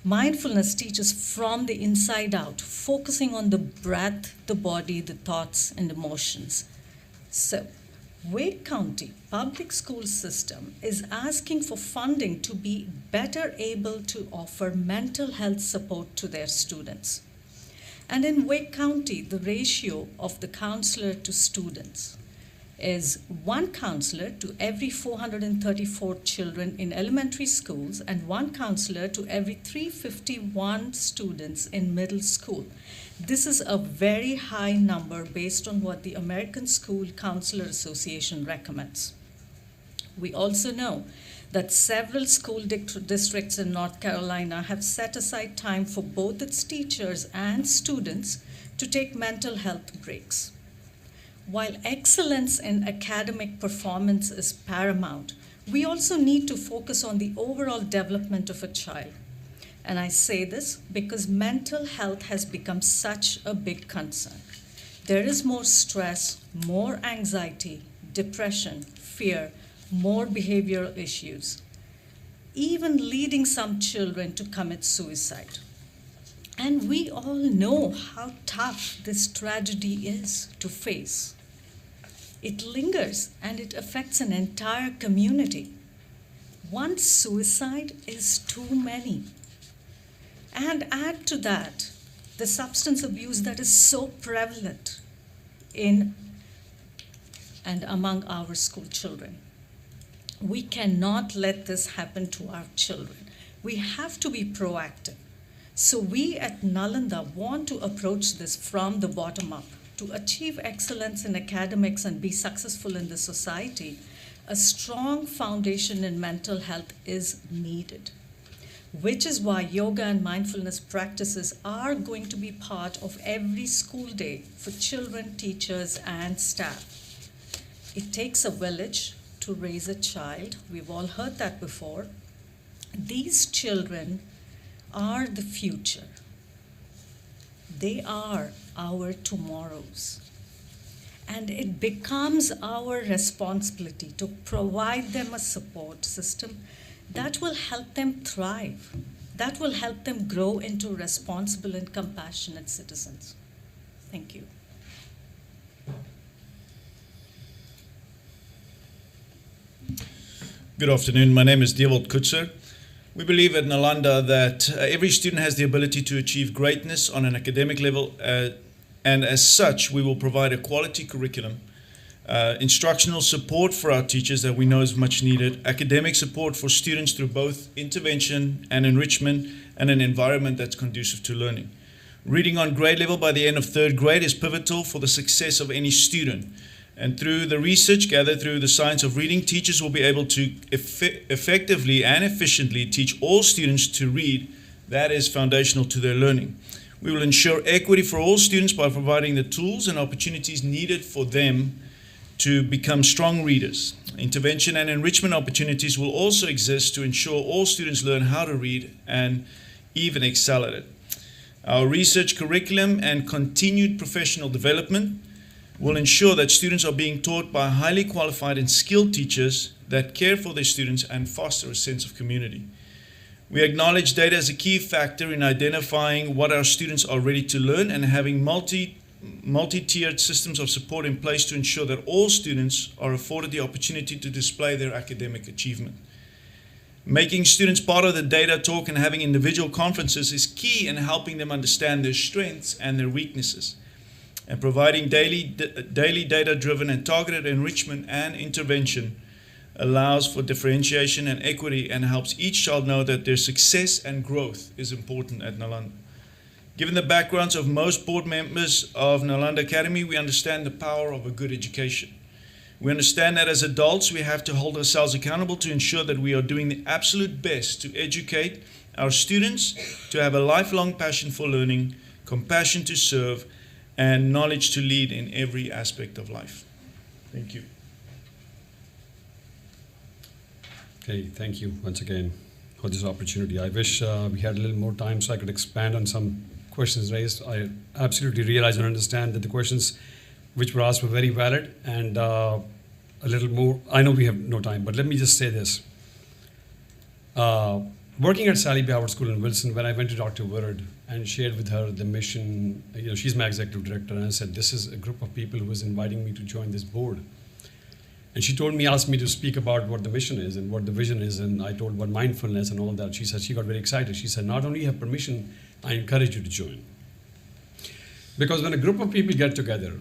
mindfulness teaches from the inside out, focusing on the breath, the body, the thoughts, and emotions. So, Wake County Public School System is asking for funding to be better able to offer mental health support to their students. And in Wake County, the ratio of the counselor to students is 1 counselor to every 434 children in elementary schools and 1 counselor to every 351 students in middle school. This is a very high number based on what the American School Counselor Association recommends. We also know that several school districts in North Carolina have set aside time for both its teachers and students to take mental health breaks. While excellence in academic performance is paramount, we also need to focus on the overall development of a child. And I say this because mental health has become such a big concern. There is more stress, more anxiety, depression, fear, more behavioral issues, even leading some children to commit suicide. And we all know how tough this tragedy is to face. It lingers and it affects an entire community. One suicide is too many. And add to that the substance abuse that is so prevalent in and among our school children. We cannot let this happen to our children. We have to be proactive. So we at Nalanda want to approach this from the bottom up. To achieve excellence in academics and be successful in the society, a strong foundation in mental health is needed, which is why yoga and mindfulness practices are going to be part of every school day for children, teachers, and staff. It takes a village to raise a child. We've all heard that before. These children are the future. They are our tomorrows. And it becomes our responsibility to provide them a support system that will help them thrive, that will help them grow into responsible and compassionate citizens. Thank you. Good afternoon. My name is Dewald Kutzer. We believe at Nalanda that every student has the ability to achieve greatness on an academic level, and as such, we will provide a quality curriculum, instructional support for our teachers that we know is much needed, academic support for students through both intervention and enrichment, and an environment that's conducive to learning. Reading on grade level by the end of 3rd grade is pivotal for the success of any student. And through the research gathered through the science of reading, teachers will be able to effectively and efficiently teach all students to read. That is foundational to their learning. We will ensure equity for all students by providing the tools and opportunities needed for them to become strong readers. Intervention and enrichment opportunities will also exist to ensure all students learn how to read and even excel at it. Our research curriculum and continued professional development will ensure that students are being taught by highly qualified and skilled teachers that care for their students and foster a sense of community. We acknowledge data as a key factor in identifying what our students are ready to learn and having multi-tiered systems of support in place to ensure that all students are afforded the opportunity to display their academic achievement. Making students part of the data talk and having individual conferences is key in helping them understand their strengths and their weaknesses. And providing daily data-driven and targeted enrichment and intervention allows for differentiation and equity, and helps each child know that their success and growth is important at Nalanda. Given the backgrounds of most board members of Nalanda Academy, we understand the power of a good education. We understand that as adults, we have to hold ourselves accountable to ensure that we are doing the absolute best to educate our students to have a lifelong passion for learning, compassion to serve, and knowledge to lead in every aspect of life. Thank you. Okay, thank you once again for this opportunity. I wish we had a little more time so I could expand on some questions raised. I absolutely realize and understand that the questions which were asked were very valid, and a little more. I know we have no time, but let me just say this. Working at Sally B. Howard School in Wilson, when I went to Dr. Willard and shared with her the mission, she's my executive director, and I said, this is a group of people who is inviting me to join this board. And she asked me to speak about what the mission is and what the vision is, and I told about mindfulness and all that. She said, she got very excited. She said, not only have permission, I encourage you to join. Because when a group of people get together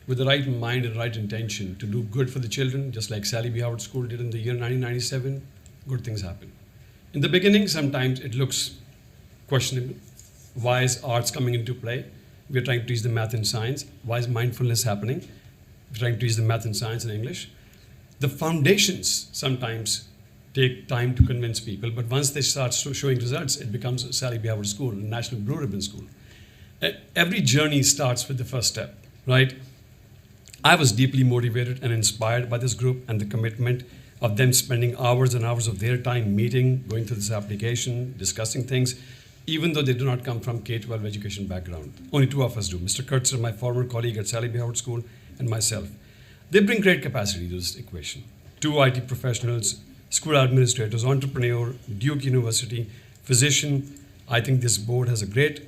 with the right mind and right intention to do good for the children, just like Sally B. Howard School did in the year 1997, good things happen. In the beginning, sometimes it looks questionable. Why is arts coming into play? We're trying to teach them math and science. Why is mindfulness happening? We're trying to teach them math and science and English. The foundations sometimes take time to convince people, but once they start showing results, it becomes Sally B. Howard School, National Blue Ribbon School. Every journey starts with the first step, right? I was deeply motivated and inspired by this group and the commitment of them spending hours and hours of their time meeting, going through this application, discussing things, even though they do not come from K-12 education background. Only two of us do. Mr. Kurtzer, my former colleague at Sally B. Howard School, and myself. They bring great capacity to this equation. 2 IT professionals, school administrators, entrepreneur, Duke University, physician. I think this board has a great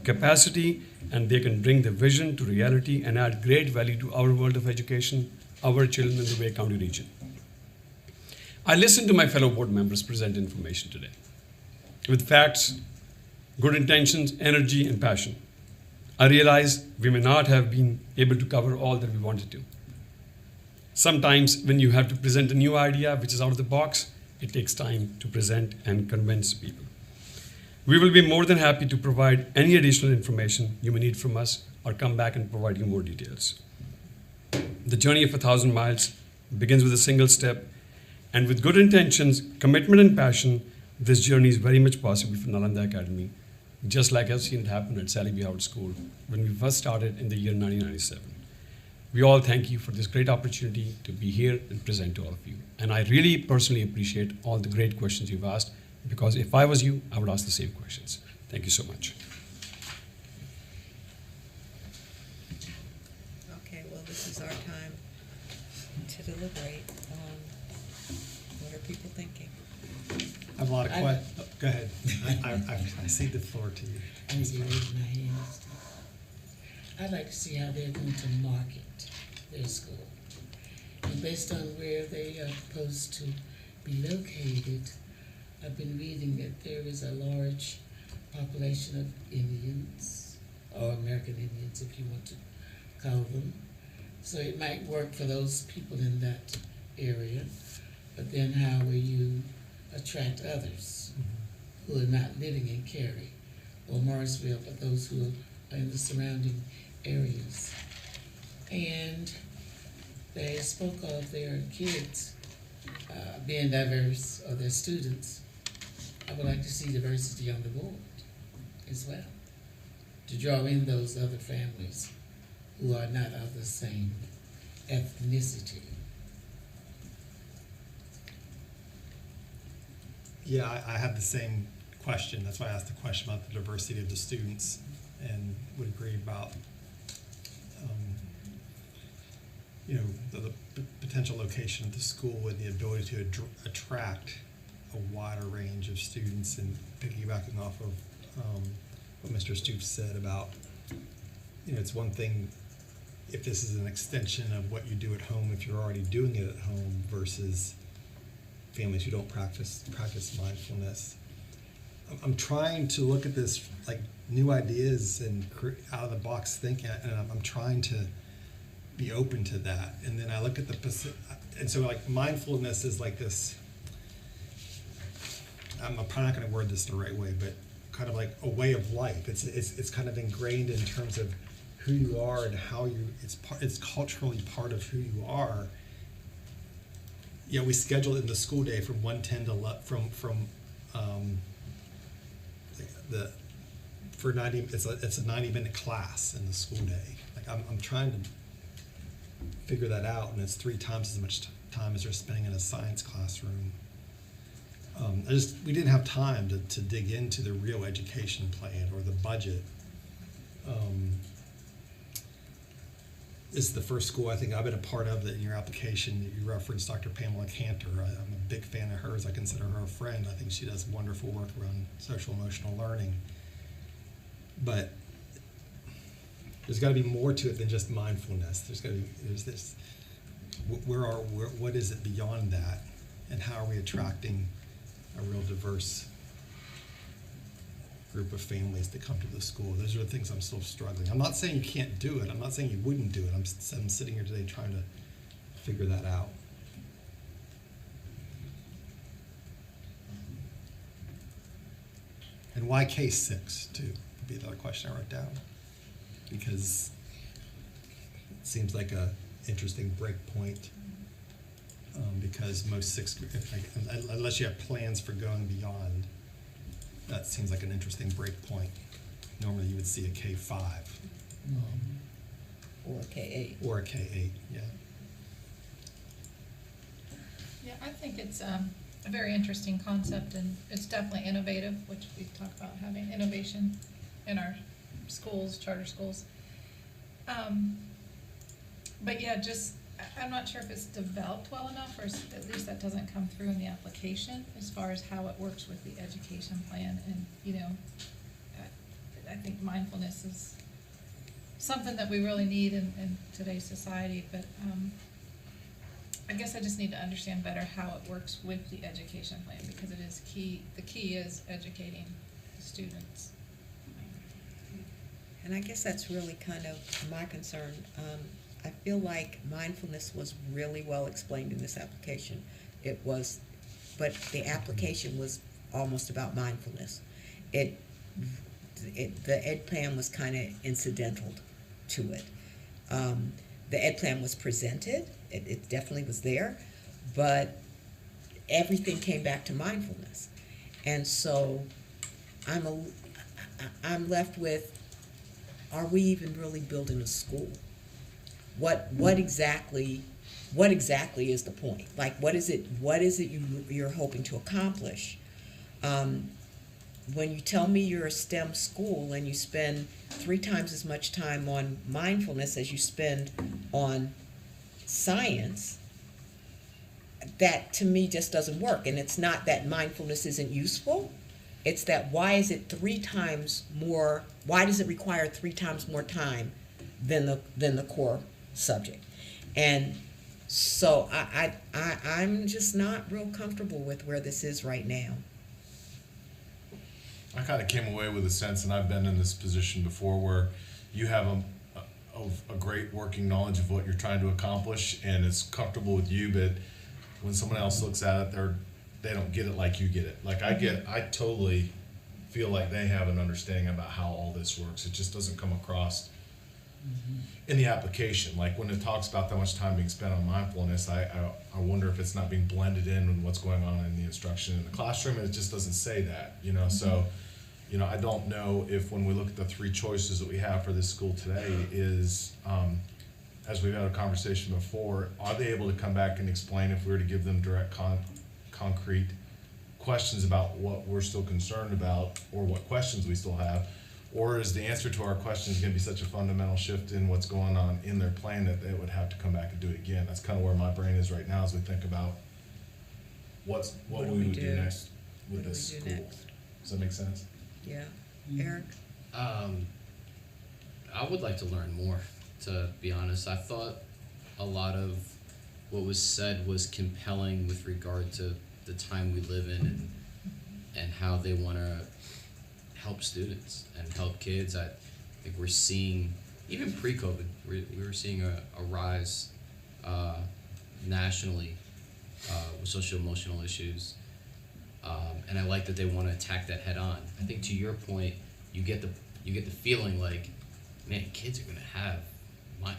capacity, and they can bring the vision to reality and add great value to our world of education, our children in the Wake County region. I listened to my fellow board members present information today with facts, good intentions, energy, and passion. I realize we may not have been able to cover all that we wanted to. Sometimes when you have to present a new idea which is out of the box, it takes time to present and convince people. We will be more than happy to provide any additional information you may need from us or come back and provide you more details. The journey of 1,000 miles begins with a single step, and with good intentions, commitment, and passion, this journey is very much possible for Nalanda Academy, just like I've seen it happen at Sally B. Howard School when we first started in the year 1997. We all thank you for this great opportunity to be here and present to all of you. And I really personally appreciate all the great questions you've asked, because if I was you, I would ask the same questions. Thank you so much. Okay, well, this is our time to deliberate. What are people thinking? I have a lot of questions. Go ahead. I cede the floor to you. I need to raise my hands. I'd like to see how they're going to market their school. And based on where they are proposed to be located, I've been reading that there is a large population of Indians, or American Indians if you want to call them. So it might work for those people in that area, but then how will you attract others who are not living in Cary or Morrisville, but those who are in the surrounding areas? And they spoke of their kids being diverse, or their students. I would like to see diversity on the board as well, to draw in those other families who are not of the same ethnicity. Yeah, I have the same question. That's why I asked the question about the diversity of the students, and would agree about the potential location of the school and the ability to attract a wider range of students. And piggybacking off of what Mr. Stoops said about, it's one thing if this is an extension of what you do at home, if you're already doing it at home, versus families who don't practice mindfulness. I'm trying to look at this like new ideas and out of the box thinking, and I'm trying to be open to that. And then I look at and so like mindfulness is like this, I'm probably not gonna word this the right way, but kind of like a way of life. It's kind of ingrained in terms of who you are and how you, it's culturally part of who you are. Yeah, we schedule it in the school day from 1:10 to for 90. It's a 90-minute class in the school day. Like I'm trying to figure that out, and it's 3 times as much time as they're spending in a science classroom. We didn't have time to dig into the real education plan or the budget. This is the first school I think I've been a part of that in your application you referenced Dr. Pamela Cantor. I'm a big fan of hers. I consider her a friend. I think she does wonderful work around social emotional learning. But there's got to be more to it than just mindfulness. There's this. What is it beyond that, and how are we attracting a real diverse group of families to come to the school? Those are the things I'm still struggling. I'm not saying you can't do it. I'm not saying you wouldn't do it. I'm sitting here today trying to figure that out. And why K6 too would be the other question I wrote down, because it seems like a interesting break point. Because most unless you have plans for going beyond, that seems like an interesting break point. Normally you would see a K5. Or a K8. Or a K8, yeah. Yeah, I think it's a very interesting concept, and it's definitely innovative, which we talk about having innovation in our schools, charter schools. But yeah, I'm not sure if it's developed well enough, or at least that doesn't come through in the application as far as how it works with the education plan. And, I think mindfulness is something that we really need in today's society, but I guess I just need to understand better how it works with the education plan, because it is key. The key is educating the students. And I guess that's really kind of my concern. I feel like mindfulness was really well explained in this application. But the application was almost about mindfulness. The ed plan was kind of incidental to it. The ed plan was presented, it definitely was there, but everything came back to mindfulness. And so I'm left with, are we even really building a school? What exactly is the point? Like, what is it you're hoping to accomplish? When you tell me you're a STEM school and you spend 3 times as much time on mindfulness as you spend on science, that to me just doesn't work. And it's not that mindfulness isn't useful. It's that why does it require 3 times more time than the core subject? And so I'm just not real comfortable with where this is right now. I kind of came away with a sense, and I've been in this position before, where you have a great working knowledge of what you're trying to accomplish, and it's comfortable with you, but when someone else looks at it, they don't get it like you get it. Like I totally feel like they have an understanding about how all this works. It just doesn't come across in the application. Like when it talks about that much time being spent on mindfulness, I wonder if it's not being blended in with what's going on in the instruction in the classroom, and it just doesn't say that, So, I don't know if when we look at the 3 choices that we have for this school today is, as we've had a conversation before, are they able to come back and explain if we were to give them direct concrete questions about what we're still concerned about or what questions we still have? Or is the answer to our questions going to be such a fundamental shift in what's going on in their plan that they would have to come back and do it again? That's kind of where my brain is right now as we think about what we would do next with this school. Does that make sense? Yeah. Eric? I would like to learn more, to be honest. I thought a lot of what was said was compelling with regard to the time we live in and how they want to help students and help kids. I think we're seeing, even pre-COVID, we were seeing a rise nationally with social emotional issues. And I like that they want to attack that head on. I think to your point, you get the feeling like, man, kids are going to have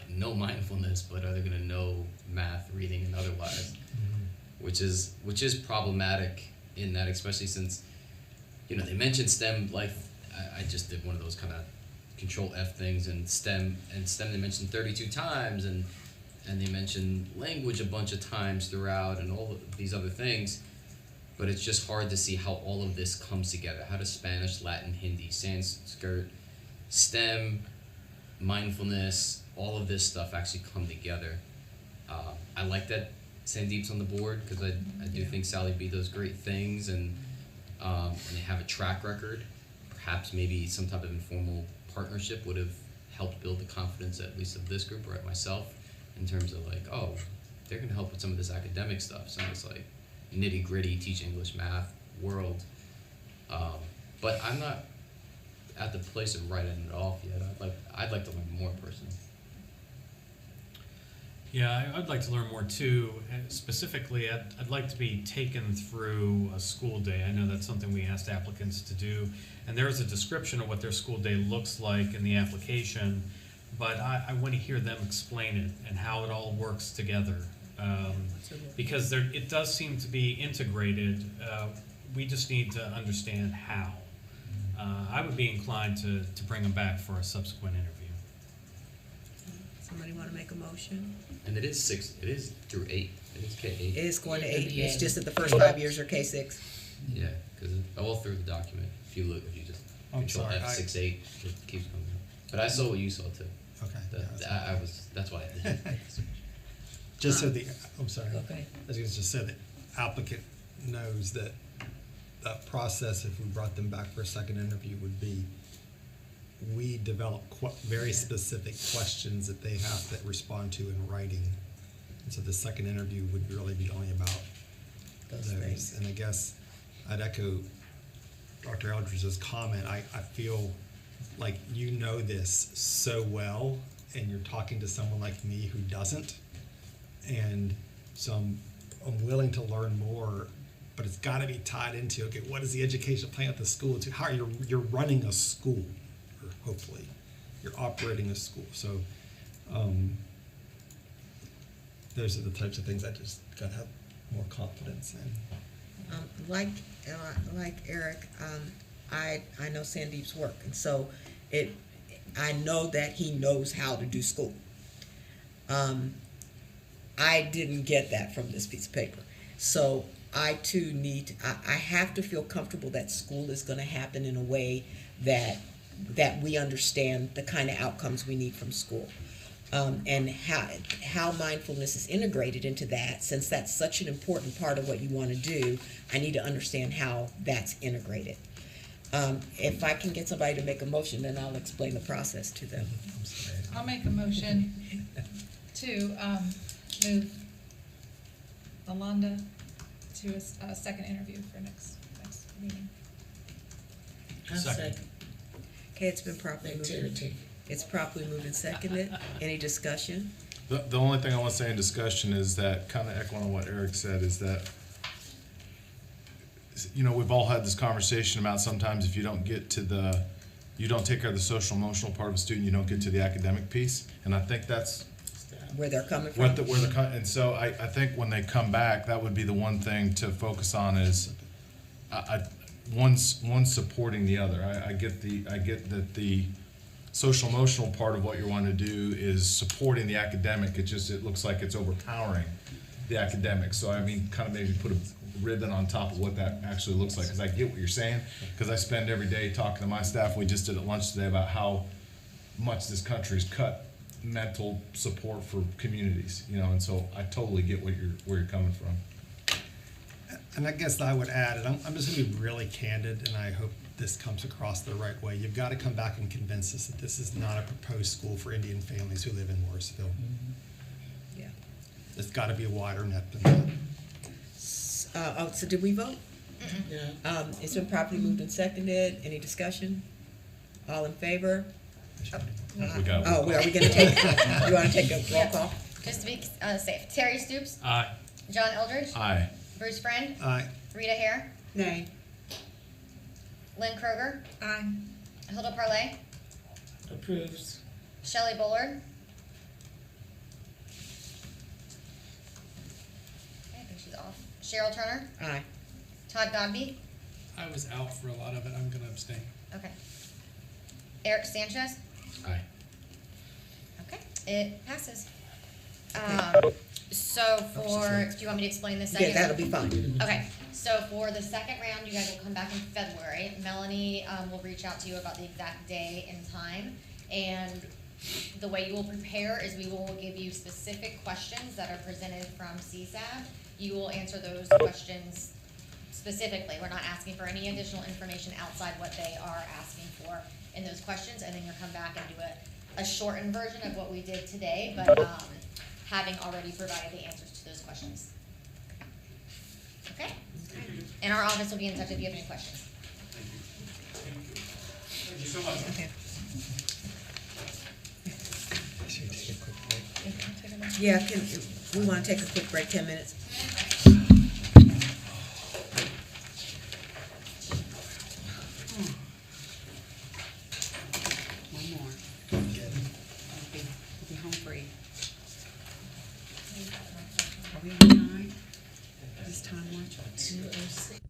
no mindfulness, but are they going to know math, reading, and otherwise? Which is problematic in that, especially since, they mentioned STEM. I just did one of those kind of Control F things, and STEM they mentioned 32 times, and they mentioned language a bunch of times throughout, and all of these other things. But it's just hard to see how all of this comes together. How does Spanish, Latin, Hindi, Sanskrit, STEM, mindfulness, all of this stuff actually come together? I like that Sandeep's on the board, because I do think Sally B does great things, and they have a track record. Perhaps maybe some type of informal partnership would have helped build the confidence, at least of this group or at myself, in terms of like, oh, they're going to help with some of this academic stuff. So it's like nitty gritty, teach English, math, world. But I'm not at the place of writing it off yet. I'd like to learn more personally. Yeah, I'd like to learn more too. And specifically, I'd like to be taken through a school day. I know that's something we asked applicants to do, and there's a description of what their school day looks like in the application, but I want to hear them explain it and how it all works together. Because it does seem to be integrated. We just need to understand how. I would be inclined to bring them back for a subsequent interview. Somebody want to make a motion? And it is through 8. It is K8. It is going to 8. Yeah. It's just that the first 5 years are K6. Yeah, because all through the document, if you just I'm Control sorry, F6-8, it keeps coming up. But I saw what you saw too. Okay. That's why I did it. Just so I'm sorry. Okay. I was going to just say that applicant knows that that process, if we brought them back for a second interview, would be we develop very specific questions that they have to respond to in writing. And so the second interview would really be only about Those things. And I guess I'd echo Dr. Eldridge's comment. I feel like you know this so well, and you're talking to someone like me who doesn't. And so I'm willing to learn more, but it's got to be tied into, okay, what is the educational plan at the school? How you're running a school, or hopefully you're operating a school. So those are the types of things I just got to have more confidence in. Like Eric, I know Sandeep's work, and so I know that he knows how to do school. I didn't get that from this piece of paper, so I too I have to feel comfortable that school is going to happen in a way that we understand the kind of outcomes we need from school. And how mindfulness is integrated into that, since that's such an important part of what you want to do, I need to understand how that's integrated. If I can get somebody to make a motion, then I'll explain the process to them. I'll make a motion to move Nalanda to a second interview for next meeting. I'll second. Okay, it's been properly moved. Activity. It's properly moved and seconded. Any discussion? The only thing I want to say in discussion is that, kind of echoing what Eric said, is that, we've all had this conversation about sometimes if you don't get to you don't take care of the social emotional part of a student, you don't get to the academic piece. And I think that's Where they're coming from? and so I think when they come back, that would be the one thing to focus on is, one's supporting the other. I get that the social emotional part of what you want to do is supporting the academic. It looks like it's overpowering the academic. So kind of maybe put a ribbon on top of what that actually looks like, because I get what you're saying, because I spend every day talking to my staff. We just did at lunch today about how much this country's cut mental support for communities, and so I totally get where you're coming from. And I guess I would add, and I'm just going to be really candid, and I hope this comes across the right way. You've got to come back and convince us that this is not a proposed school for Indian families who live in Morrisville. Yeah. It's got to be a wider net than that. So did we vote? Yeah. It's been properly moved and seconded. Any discussion? All in favor? We got Are we going to take, you want to take a roll call Just to be safe. Terry Stoops, Aye. John Eldridge, Aye. Bruce Friend, Aye. Rita Hare, Nay. Lynn Kroger, Aye. Hilda Parlay, Approves. Shelley Bullard. Okay, I think she's off. Cheryl Turner, Aye. Todd Dogby. I was out for a lot of it. I'm going to abstain. Okay. Eric Sanchez. Aye. Okay, it passes. So for, do you want me to explain the second? Yeah, that'll be fine. Okay, so for the second round, you guys will come back in February. Melanie will reach out to you about the exact day and time. And the way you will prepare is we will give you specific questions that are presented from CSAB. You will answer those questions specifically. We're not asking for any additional information outside what they are asking for in those questions. And then you'll come back and do a shortened version of what we did today, but having already provided the answers to those questions. Okay? And our office will be in touch if you have any questions. Thank you so much. Okay. Yeah, we want to take a quick break, 10 minutes? One more. We'll be home free. Are we on time? This time watch? 2:06.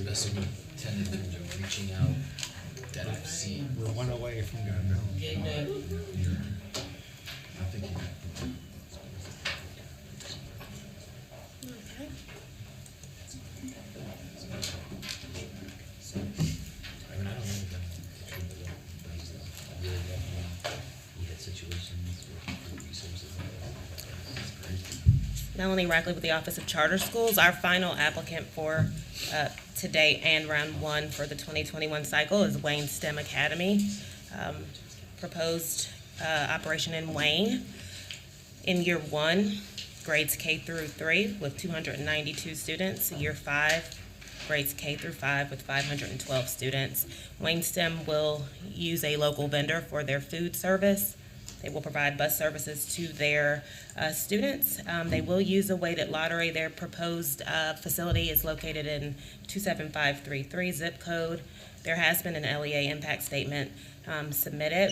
been some tentative of reaching out that I've seen. We're one away from going home. Getting that. I think you Okay. I mean, I don't know the truth of it, but he's really definitely, he had situations with resources. That's great. Melanie Rackley with the Office of Charter Schools. Our final applicant for today and round one for the 2021 cycle is Wayne STEM Academy. Proposed operation in Wayne. In year one, grades K through 3 with 292 students. Year 5, grades K through 5 with 512 students. Wayne STEM will use a local vendor for their food service. They will provide bus services to their students. They will use a weighted lottery. Their proposed facility is located in 27533 zip code. There has been an LEA impact statement submitted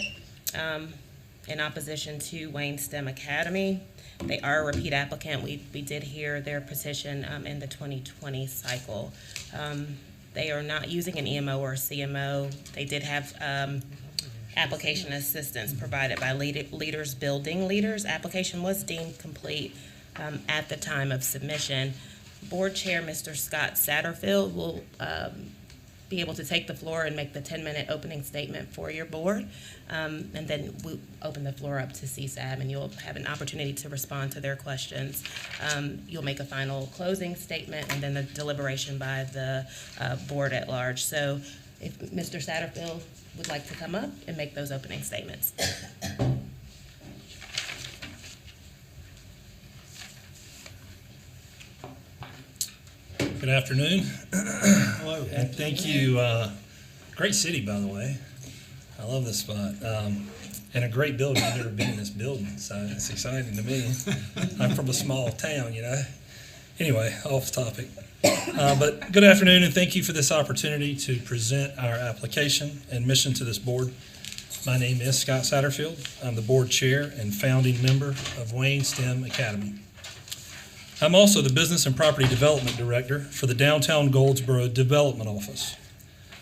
in opposition to Wayne STEM Academy. They are a repeat applicant. We did hear their petition in the 2020 cycle. They are not using an EMO or a CMO. They did have application assistance provided by Leaders Building Leaders. Application was deemed complete at the time of submission. Board Chair Mr. Scott Satterfield will be able to take the floor and make the 10-minute opening statement for your board. And then we'll open the floor up to CSAB, and you'll have an opportunity to respond to their questions. You'll make a final closing statement and then the deliberation by the board at large. So if Mr. Satterfield would like to come up and make those opening statements. Good afternoon. Hello. And thank you. Great city, by the way. I love this spot. And a great building. I've never been in this building, so it's exciting to me. I'm from a small town, you know. Anyway, off topic. But good afternoon, and thank you for this opportunity to present our application and mission to this board. My name is Scott Satterfield. I'm the board chair and founding member of Wayne STEM Academy. I'm also the Business and Property Development Director for the Downtown Goldsboro Development Office.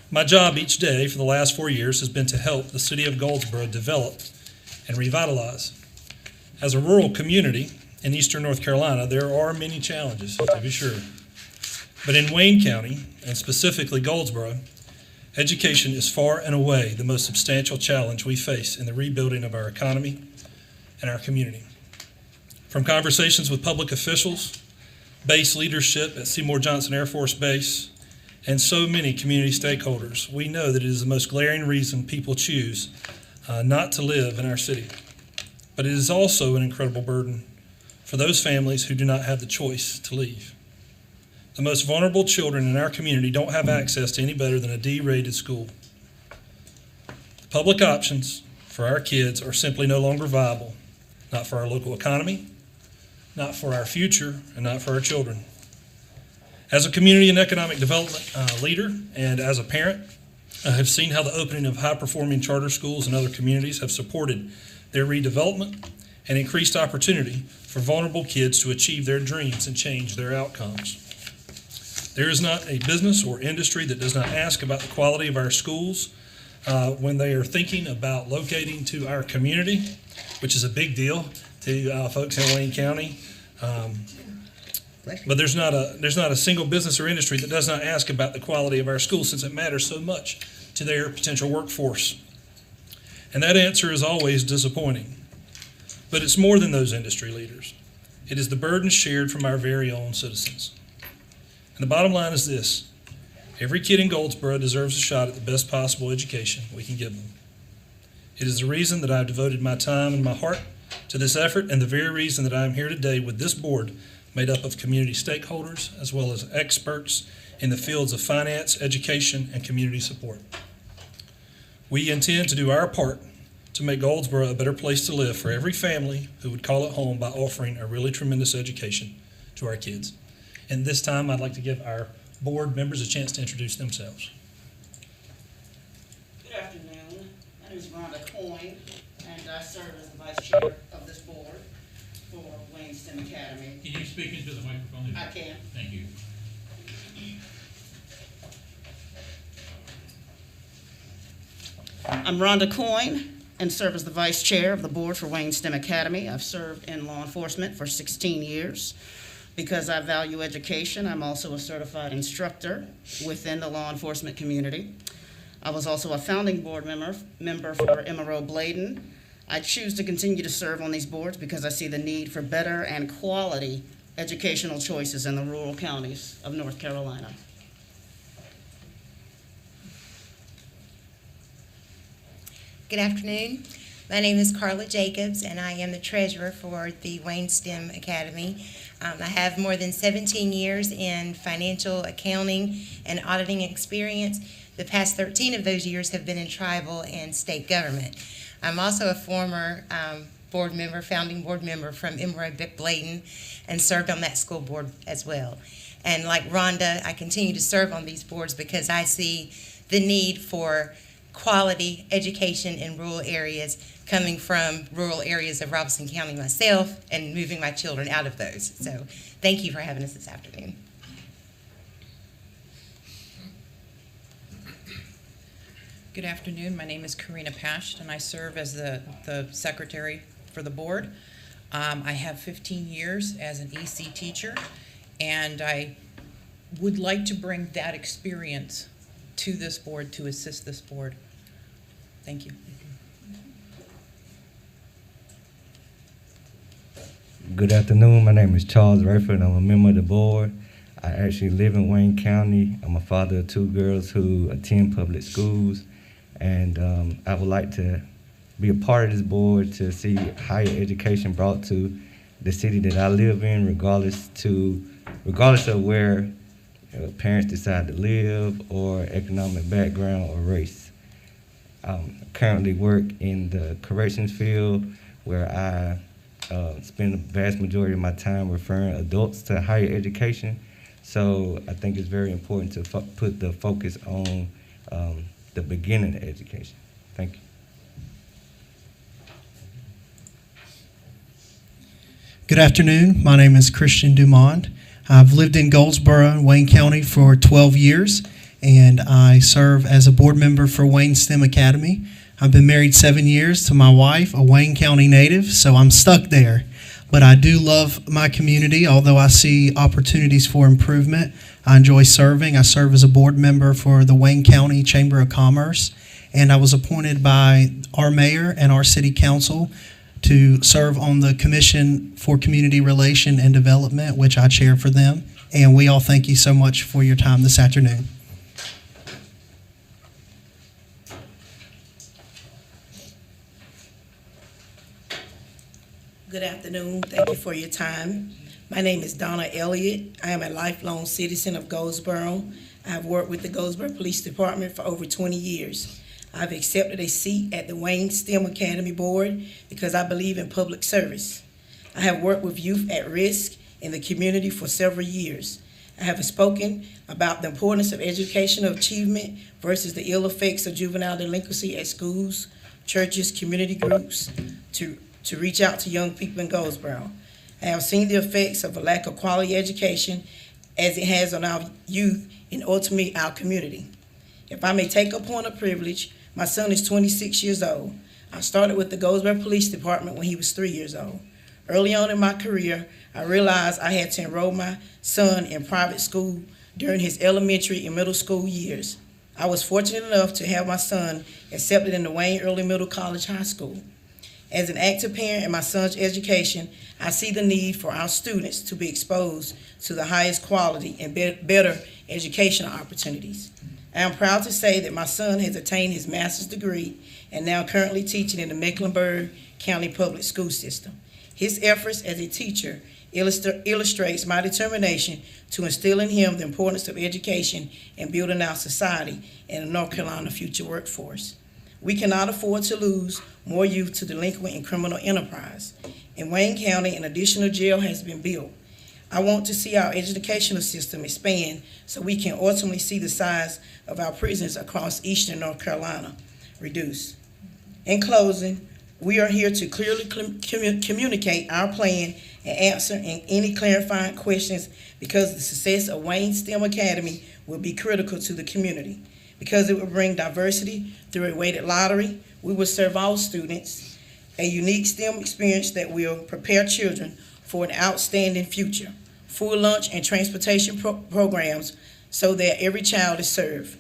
My job each day for the last 4 years has been to help the city of Goldsboro develop and revitalize. As a rural community in eastern North Carolina, there are many challenges, to be sure. But in Wayne County, and specifically Goldsboro, education is far and away the most substantial challenge we face in the rebuilding of our economy and our community. From conversations with public officials, base leadership at Seymour Johnson Air Force Base, and so many community stakeholders, we know that it is the most glaring reason people choose not to live in our city. But it is also an incredible burden for those families who do not have the choice to leave. The most vulnerable children in our community don't have access to any better than a D-rated school. The public options for our kids are simply no longer viable, not for our local economy, not for our future, and not for our children. As a community and economic development leader and as a parent, I have seen how the opening of high-performing charter schools in other communities have supported their redevelopment and increased opportunity for vulnerable kids to achieve their dreams and change their outcomes. There is not a business or industry that does not ask about the quality of our schools when they are thinking about locating to our community, which is a big deal to folks in Wayne County. But there's not a single business or industry that does not ask about the quality of our schools, since it matters so much to their potential workforce. And that answer is always disappointing. But it's more than those industry leaders. It is the burden shared from our very own citizens. And the bottom line is this: every kid in Goldsboro deserves a shot at the best possible education we can give them. It is the reason that I've devoted my time and my heart to this effort, and the very reason that I am here today with this board made up of community stakeholders as well as experts in the fields of finance, education, and community support. We intend to do our part to make Goldsboro a better place to live for every family who would call it home by offering a really tremendous education to our kids. And this time, I'd like to give our board members a chance to introduce themselves. Good afternoon. My name is Rhonda Coyne, and I serve as the vice chair of this board for Wayne STEM Academy. Can you speak into the microphone? I can. Thank you. I'm Rhonda Coyne and serve as the Vice Chair of the Board for Wayne STEM Academy. I've served in law enforcement for 16 years. Because I value education, I'm also a certified instructor within the law enforcement community. I was also a founding board member for MRO Bladen. I choose to continue to serve on these boards because I see the need for better and quality educational choices in the rural counties of North Carolina. Good afternoon. My name is Carla Jacobs, and I am the treasurer for the Wayne STEM Academy. I have more than 17 years in financial accounting and auditing experience. The past 13 of those years have been in tribal and state government. I'm also a former board member, founding board member from MRO Bladen, and served on that school board as well. And like Rhonda, I continue to serve on these boards because I see the need for quality education in rural areas, coming from rural areas of Robeson County myself and moving my children out of those. So thank you for having us this afternoon. Good afternoon. My name is Karina Pasht, and I serve as the secretary for the board. I have 15 years as an EC teacher, and I would like to bring that experience to this board to assist this board. Thank you. Good afternoon. My name is Charles Rayford. I'm a member of the board. I actually live in Wayne County. I'm a father of 2 girls who attend public schools, and I would like to be a part of this board to see higher education brought to the city that I live in, regardless of where parents decide to live or economic background or race. I currently work in the corrections field, where I spend the vast majority of my time referring adults to higher education. So I think it's very important to put the focus on the beginning of education. Thank you. Good afternoon. My name is Christian Dumond. I've lived in Goldsboro and Wayne County for 12 years, and I serve as a board member for Wayne STEM Academy. I've been married 7 years to my wife, a Wayne County native, so I'm stuck there. But I do love my community, although I see opportunities for improvement. I enjoy serving. I serve as a board member for the Wayne County Chamber of Commerce, and I was appointed by our mayor and our city council to serve on the Commission for Community Relation and Development, which I chair for them. And we all thank you so much for your time this afternoon. Good afternoon. Thank you for your time. My name is Donna Elliott. I am a lifelong citizen of Goldsboro. I have worked with the Goldsboro Police Department for over 20 years. I've accepted a seat at the Wayne STEM Academy Board because I believe in public service. I have worked with youth at risk in the community for several years. I have spoken about the importance of educational achievement versus the ill effects of juvenile delinquency at schools, churches, community groups, to reach out to young people in Goldsboro. I have seen the effects of a lack of quality education as it has on our youth and ultimately our community. If I may take a point of privilege, my son is 26 years old. I started with the Goldsboro Police Department when he was 3 years old. Early on in my career, I realized I had to enroll my son in private school during his elementary and middle school years. I was fortunate enough to have my son accepted in the Wayne Early Middle College High School. As an active parent in my son's education, I see the need for our students to be exposed to the highest quality and better educational opportunities. I am proud to say that my son has attained his master's degree and now currently teaching in the Mecklenburg County Public School System. His efforts as a teacher illustrates my determination to instill in him the importance of education and building our society and the North Carolina future workforce. We cannot afford to lose more youth to delinquent and criminal enterprise. In Wayne County, an additional jail has been built. I want to see our educational system expand so we can ultimately see the size of our prisons across eastern North Carolina reduce. In closing, we are here to clearly communicate our plan and answer any clarifying questions because the success of Wayne STEM Academy will be critical to the community. Because it will bring diversity through a weighted lottery, we will serve all students a unique STEM experience that will prepare children for an outstanding future. Full lunch and transportation programs so that every child is served.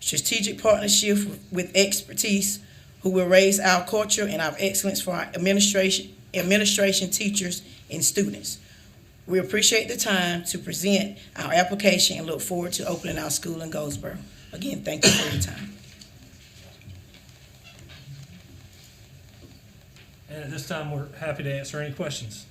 Strategic partnership with expertise who will raise our culture and our excellence for our administration, teachers, and students. We appreciate the time to present our application and look forward to opening our school in Goldsboro. Again, thank you for your time. And at this time, we're happy to answer any questions.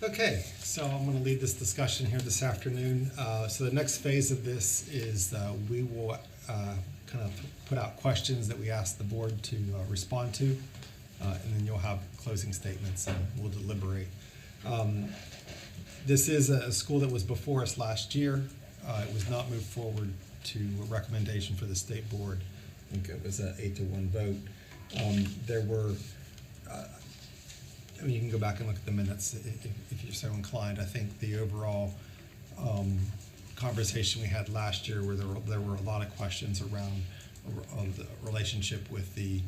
Okay, so I'm going to lead this discussion here this afternoon. So the next phase of this is we will kind of put out questions that we ask the board to respond to, and then you'll have closing statements and we'll deliberate. This is a school that was before us last year. It was not moved forward to a recommendation for the state board. I think it was an 8-1 vote. There were I mean, you can go back and look at the minutes if you're so inclined. I think the overall conversation we had last year, where there were a lot of questions around the relationship with the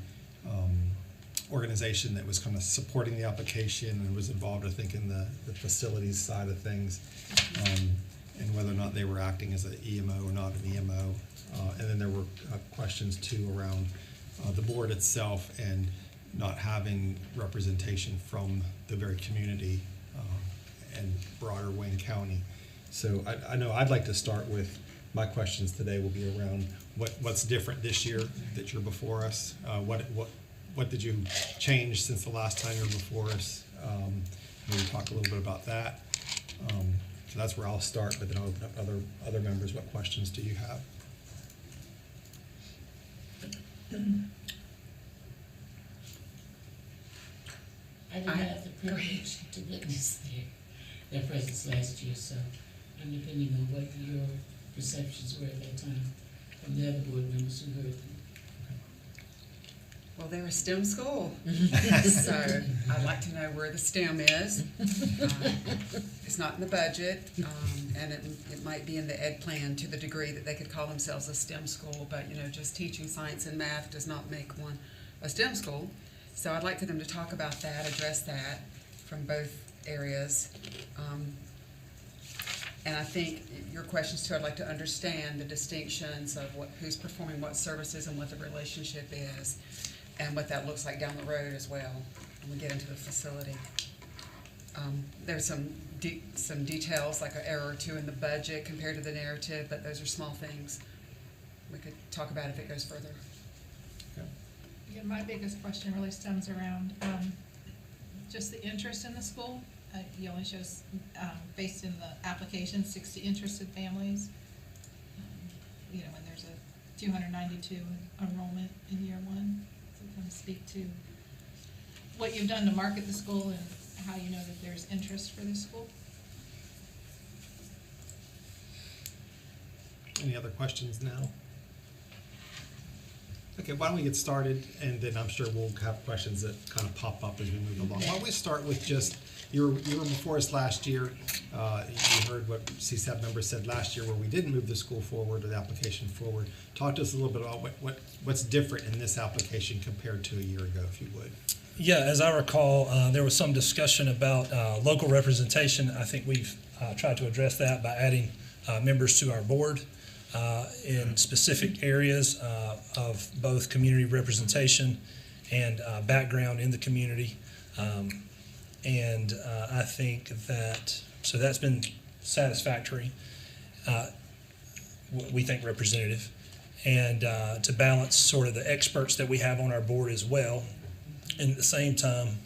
organization that was kind of supporting the application and was involved, I think, in the facilities side of things, and whether or not they were acting as an EMO or not an EMO. And then there were questions too around the board itself and not having representation from the very community and broader Wayne County. So I know I'd like to start with, my questions today will be around what's different this year that you're before us. What did you change since the last time you were before us? Maybe talk a little bit about that. So that's where I'll start, but then I'll open up other members. What questions do you have? I didn't have the privilege to witness their presence last year, so I'm depending on what your perceptions were at that time from the other board members who heard them. Well, they're a STEM school, so I'd like to know where the STEM is. It's not in the budget, and it might be in the ed plan to the degree that they could call themselves a STEM school, but just teaching science and math does not make one a STEM school. So I'd like for them to talk about that, address that from both areas. And I think your questions too, I'd like to understand the distinctions of who's performing what services and what the relationship is, and what that looks like down the road as well when we get into the facility. There's some details, like an error or two in the budget compared to the narrative, but those are small things we could talk about if it goes further. Yeah, my biggest question really stems around just the interest in the school. You only show, based in the application, 60 interested families. When there's a 292 enrollment in year one. So kind of speak to what you've done to market the school and how you know that there's interest for this school. Any other questions now? Okay, why don't we get started, and then I'm sure we'll have questions that kind of pop up as we move along. Why don't we start with just, you were before us last year. You heard what CSAB members said last year where we didn't move the school forward or the application forward. Talk to us a little bit about what's different in this application compared to a year ago, if you would. Yeah, as I recall, there was some discussion about local representation. I think we've tried to address that by adding members to our board in specific areas of both community representation and background in the community. And I think so that's been satisfactory. We think representative. And to balance sort of the experts that we have on our board as well, and at the same time,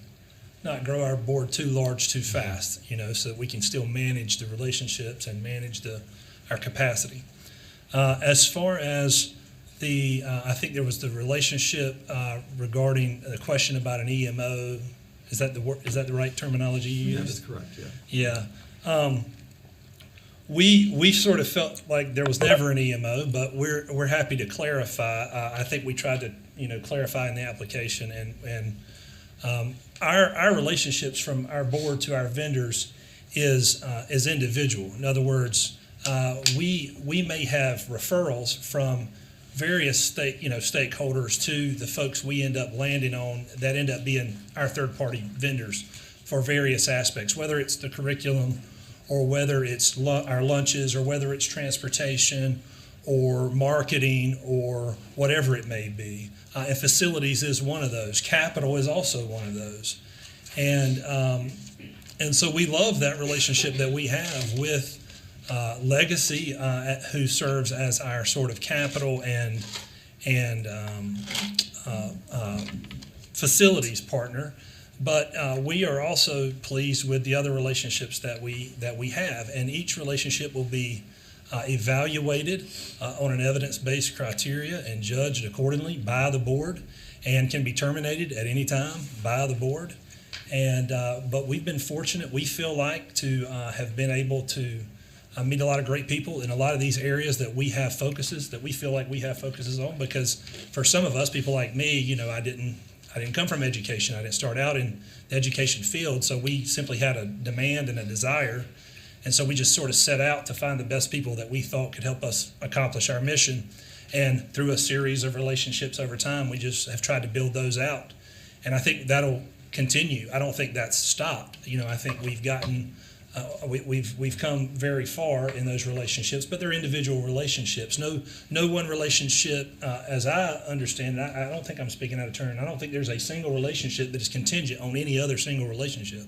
not grow our board too large too fast, so that we can still manage the relationships and manage our capacity. As far as I think there was the relationship regarding the question about an EMO. Is that the right terminology you used? That is correct. Yeah. Yeah. We sort of felt like there was never an EMO, but we're happy to clarify. I think we tried to clarify in the application, and our relationships from our board to our vendors is individual. In other words, we may have referrals from various stakeholders to the folks we end up landing on that end up being our third-party vendors for various aspects, whether it's the curriculum or whether it's our lunches or whether it's transportation or marketing or whatever it may be. And facilities is one of those. Capital is also one of those. And so we love that relationship that we have with Legacy, who serves as our sort of capital and facilities partner. But we are also pleased with the other relationships that we have, and each relationship will be evaluated on an evidence-based criteria and judged accordingly by the board, and can be terminated at any time by the board. But we've been fortunate, we feel like, to have been able to meet a lot of great people in a lot of these areas that we have focuses, that we feel like we have focuses on. Because for some of us, people like me, I didn't come from education. I didn't start out in the education field, so we simply had a demand and a desire. And so we just sort of set out to find the best people that we thought could help us accomplish our mission. And through a series of relationships over time, we just have tried to build those out. And I think that'll continue. I don't think that's stopped. I think we've gotten, we've come very far in those relationships, but they're individual relationships. No one relationship, as I understand it, I don't think I'm speaking out of turn. I don't think there's a single relationship that is contingent on any other single relationship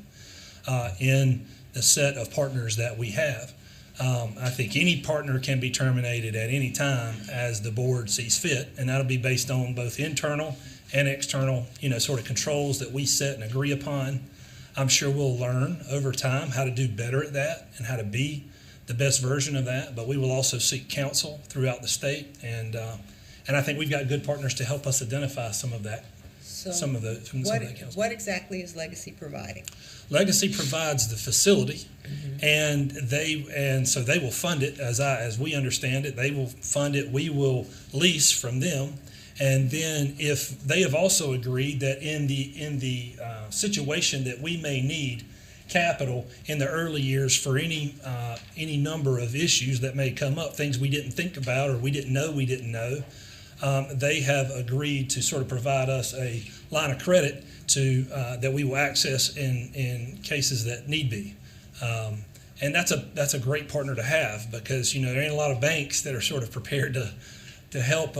in the set of partners that we have. I think any partner can be terminated at any time as the board sees fit, and that'll be based on both internal and external, sort of controls that we set and agree upon. I'm sure we'll learn over time how to do better at that and how to be the best version of that, but we will also seek counsel throughout the state, and I think we've got good partners to help us identify some of that. Some of that counsel. What exactly is Legacy providing? Legacy provides the facility, and so they will fund it as we understand it. They will fund it. We will lease from them, and then if they have also agreed that in the situation that we may need capital in the early years for any number of issues that may come up, things we didn't think about or we didn't know. They have agreed to sort of provide us a line of credit that we will access in cases that need be. And that's a great partner to have, because there ain't a lot of banks that are sort of prepared to help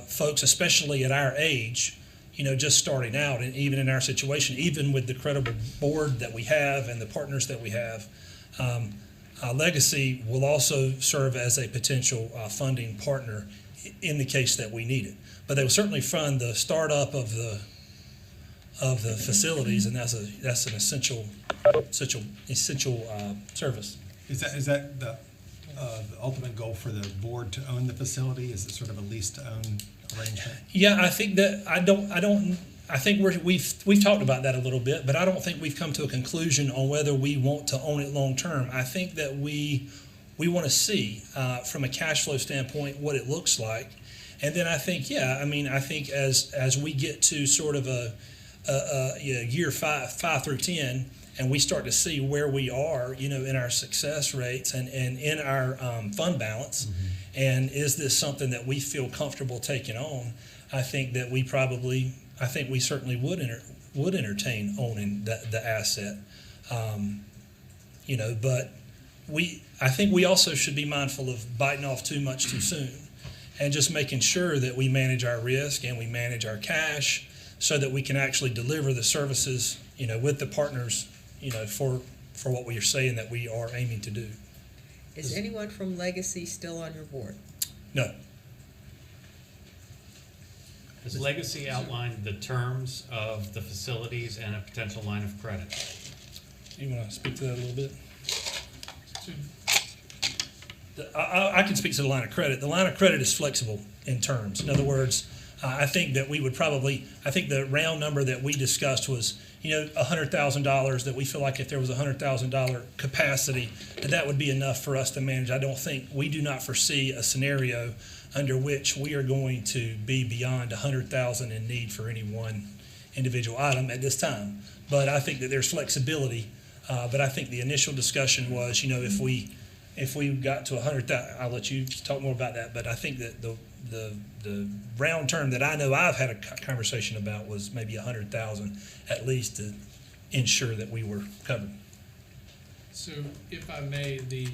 folks, especially at our age, just starting out, and even in our situation, even with the credible board that we have and the partners that we have. Legacy will also serve as a potential funding partner in the case that we need it. But they will certainly fund the startup of the facilities, and that's an essential service. Is that the ultimate goal for the board, to own the facility? Is it sort of a lease to own arrangement? Yeah, I think that I think we've talked about that a little bit, but I don't think we've come to a conclusion on whether we want to own it long term. I think that we want to see from a cash flow standpoint what it looks like, and then I think I think as we get to sort of a year 5 through 10, and we start to see where we are, in our success rates and in our fund balance, and is this something that we feel comfortable taking on? I think that we certainly would entertain owning the asset, but I think we also should be mindful of biting off too much too soon, and just making sure that we manage our risk and we manage our cash so that we can actually deliver the services, with the partners, for what we are saying that we are aiming to do. Is anyone from Legacy still on your board? No. Has Legacy outlined the terms of the facilities and a potential line of credit? You want to speak to that a little bit? I can speak to the line of credit. The line of credit is flexible in terms. In other words, I think that we would I think the round number that we discussed was, $100,000, that we feel like if there was $100,000 capacity, that would be enough for us to manage. We do not foresee a scenario under which we are going to be beyond $100,000 in need for any one individual item at this time. But I think that there's flexibility. But I think the initial discussion was, if we if we got to 100,000, I'll let you talk more about that, but I think that the round term that I know I've had a conversation about was maybe 100,000 at least to ensure that we were covered. So if I may, the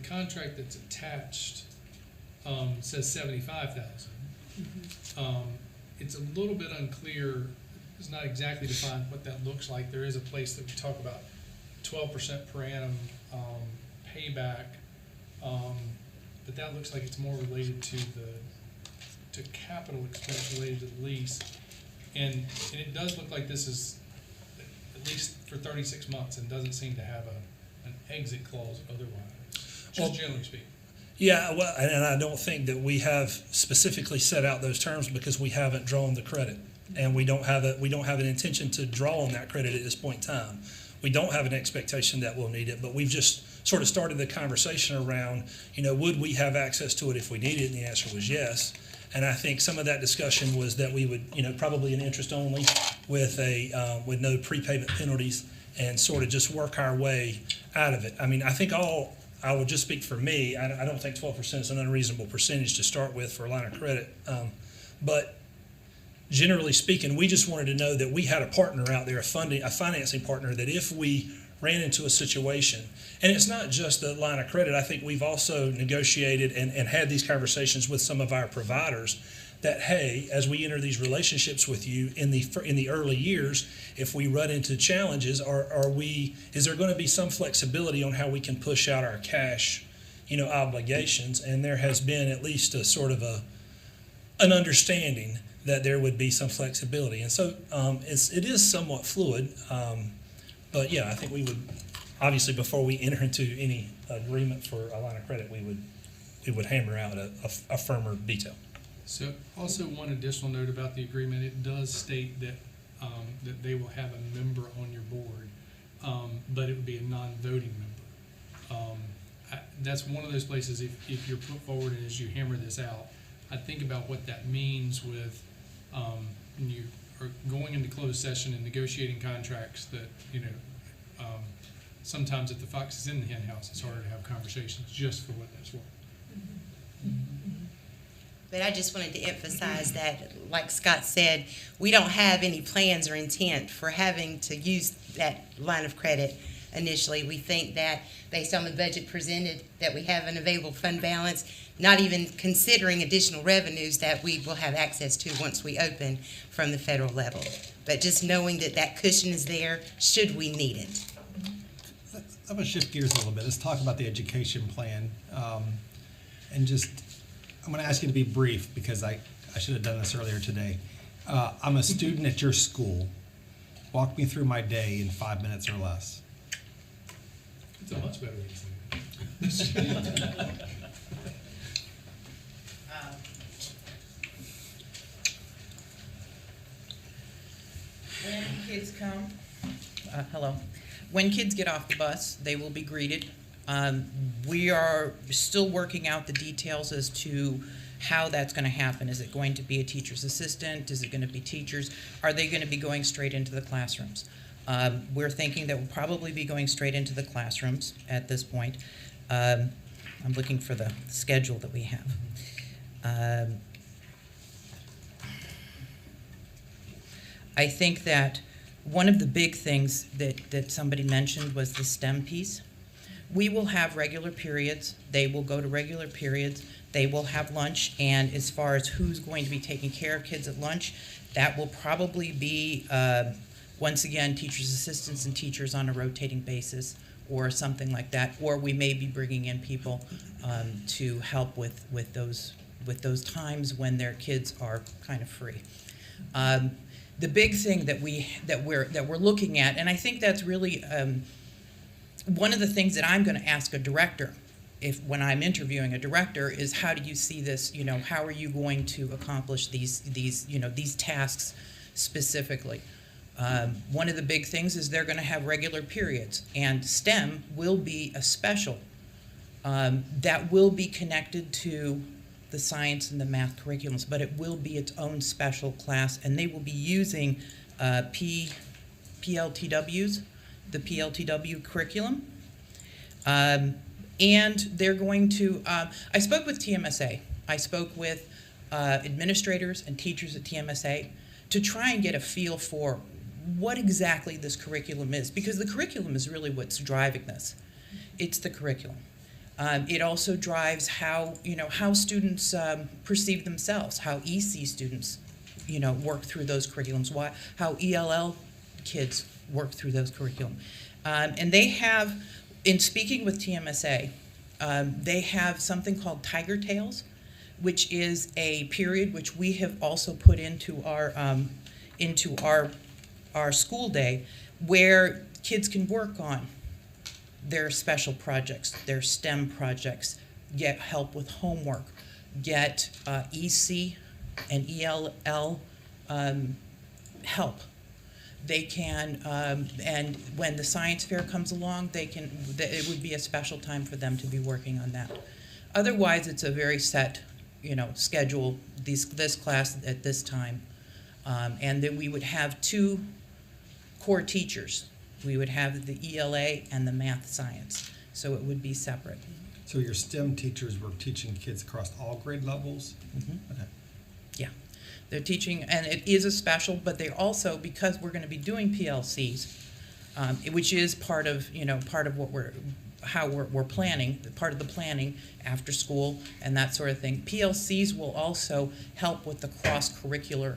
contract that's attached says 75,000. It's a little bit unclear, it's not exactly defined what that looks like. There is a place that we talk about 12% per annum payback, but that looks like it's more related to capital expense related to the lease. And it does look like this is at least for 36 months and doesn't seem to have an exit clause otherwise, just generally speaking. Yeah, well, and I don't think that we have specifically set out those terms because we haven't drawn the credit, and we don't have an intention to draw on that credit at this point in time. We don't have an expectation that we'll need it, but we've just sort of started the conversation around, would we have access to it if we needed it? And the answer was yes. And I think some of that discussion was that we would, probably an interest only with with no prepayment penalties and sort of just work our way out of it. I mean, I think I would just speak for me. I don't think 12% is an unreasonable percentage to start with for a line of credit. But generally speaking, we just wanted to know that we had a partner out there, a financing partner, that if we ran into a situation, and it's not just the line of credit, I think we've also negotiated and had these conversations with some of our providers that, hey, as we enter these relationships with you in the early years, if we run into challenges, is there going to be some flexibility on how we can push out our cash, obligations? And there has been at least a sort of an understanding that there would be some flexibility. And so it is somewhat fluid, but yeah, I think we would, obviously before we enter into any agreement for a line of credit, we would hammer out a firmer detail. So also one additional note about the agreement, it does state that that they will have a member on your board, but it would be a non-voting member. That's one of those places, if you're put forward and as you hammer this out, I think about what that means with when you are going into closed session and negotiating contracts that, sometimes if the fox is in the hen house, it's harder to have conversations just for what that's worth. But I just wanted to emphasize that, like Scott said, we don't have any plans or intent for having to use that line of credit initially. We think that based on the budget presented, that we have an available fund balance, not even considering additional revenues that we will have access to once we open from the federal level. But just knowing that that cushion is there should we need it. I'm going to shift gears a little bit. Let's talk about the education plan. And just, I'm going to ask you to be brief because I should have done this earlier today. I'm a student at your school. Walk me through my day in 5 minutes or less. It's a much better way to say that. When kids come, hello. When kids get off the bus, they will be greeted. We are still working out the details as to how that's going to happen. Is it going to be a teacher's assistant? Is it going to be teachers? Are they going to be going straight into the classrooms? We're thinking that we'll probably be going straight into the classrooms at this point. I'm looking for the schedule that we have. I think that one of the big things that somebody mentioned was the STEM piece. We will have regular periods. They will go to regular periods. They will have lunch. And as far as who's going to be taking care of kids at lunch, that will probably be, once again, teachers' assistants and teachers on a rotating basis or something like that. Or we may be bringing in people to help with those times when their kids are kind of free. The big thing that we're looking at, and I think that's really one of the things that I'm going to ask a director, when I'm interviewing a director, is how do you see this? How are you going to accomplish these tasks specifically? One of the big things is they're going to have regular periods, and STEM will be a special that will be connected to the science and the math curriculums, but it will be its own special class, and they will be using PLTWs, the PLTW curriculum. And they're going to, I spoke with TMSA. I spoke with administrators and teachers at TMSA to try and get a feel for what exactly this curriculum is, because the curriculum is really what's driving this. It's the curriculum. It also drives how, how students perceive themselves, how EC students, work through those curriculums, how ELL kids work through those curriculum. And they have, in speaking with TMSA, they have something called Tiger Tales, which is a period which we have also put into our school day, where kids can work on their special projects, their STEM projects, get help with homework, get EC and ELL help. They can, and when the science fair comes along, it would be a special time for them to be working on that. Otherwise, it's a very set, schedule, this class at this time. And then we would have 2 core teachers. We would have the ELA and the math science, so it would be separate. So your STEM teachers were teaching kids across all grade levels? Mm-hmm. Okay. Yeah, they're teaching, and it is a special, but they also, because we're going to be doing PLCs, which is part of what we're planning, part of the planning after school and that sort of thing. PLCs will also help with the cross-curricular,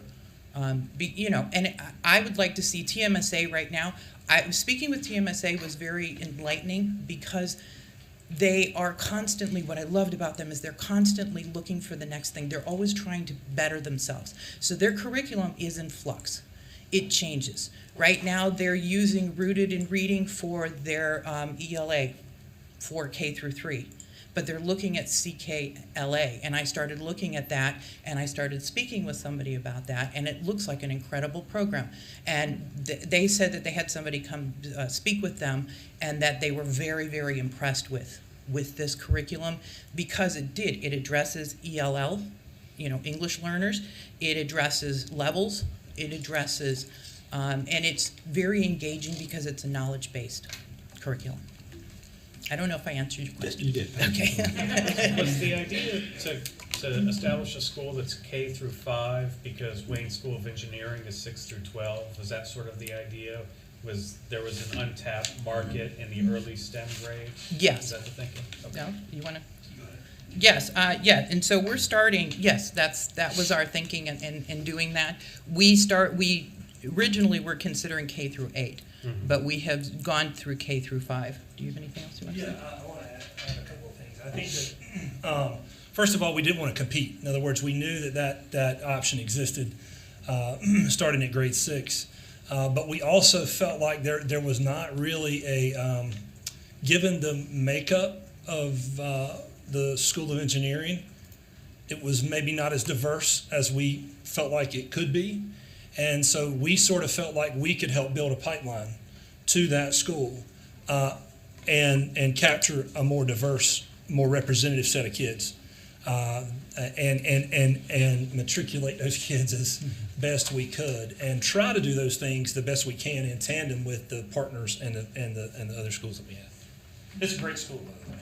and I would like to see TMSA right now. Speaking with TMSA was very enlightening, because they are constantly, what I loved about them is they're constantly looking for the next thing. They're always trying to better themselves. So their curriculum is in flux. It changes. Right now they're using Rooted in Reading for their ELA for K through 3. But they're looking at CKLA, and I started looking at that, and I started speaking with somebody about that, and it looks like an incredible program. And they said that they had somebody come speak with them, and that they were very, very impressed with this curriculum, because it addresses ELL, English learners, it addresses levels, it addresses, and it's very engaging because it's a knowledge-based curriculum. I don't know if I answered your question. You did. Okay. Was the idea to establish a school that's K through 5, because Wayne School of Engineering is 6 through 12? Was that sort of the idea? There was an untapped market in the early STEM grade? Yes. Is that the thinking? Okay. No, you want to? Yes, yeah, and so we're starting, yes, that was our thinking in doing that. We originally were considering K through 8, but we have gone through K through 5. Do you have anything else you want to say? Yeah, I want to add a couple of things. I think that, first of all, we didn't want to compete. In other words, we knew that option existed starting at grade 6. But we also felt like there was not really a, given the makeup of the School of Engineering, it was maybe not as diverse as we felt like it could be. And so we sort of felt like we could help build a pipeline to that school and capture a more diverse, more representative set of kids, and matriculate those kids as best we could, and try to do those things the best we can in tandem with the partners and the other schools that we have. It's a great school, by the way.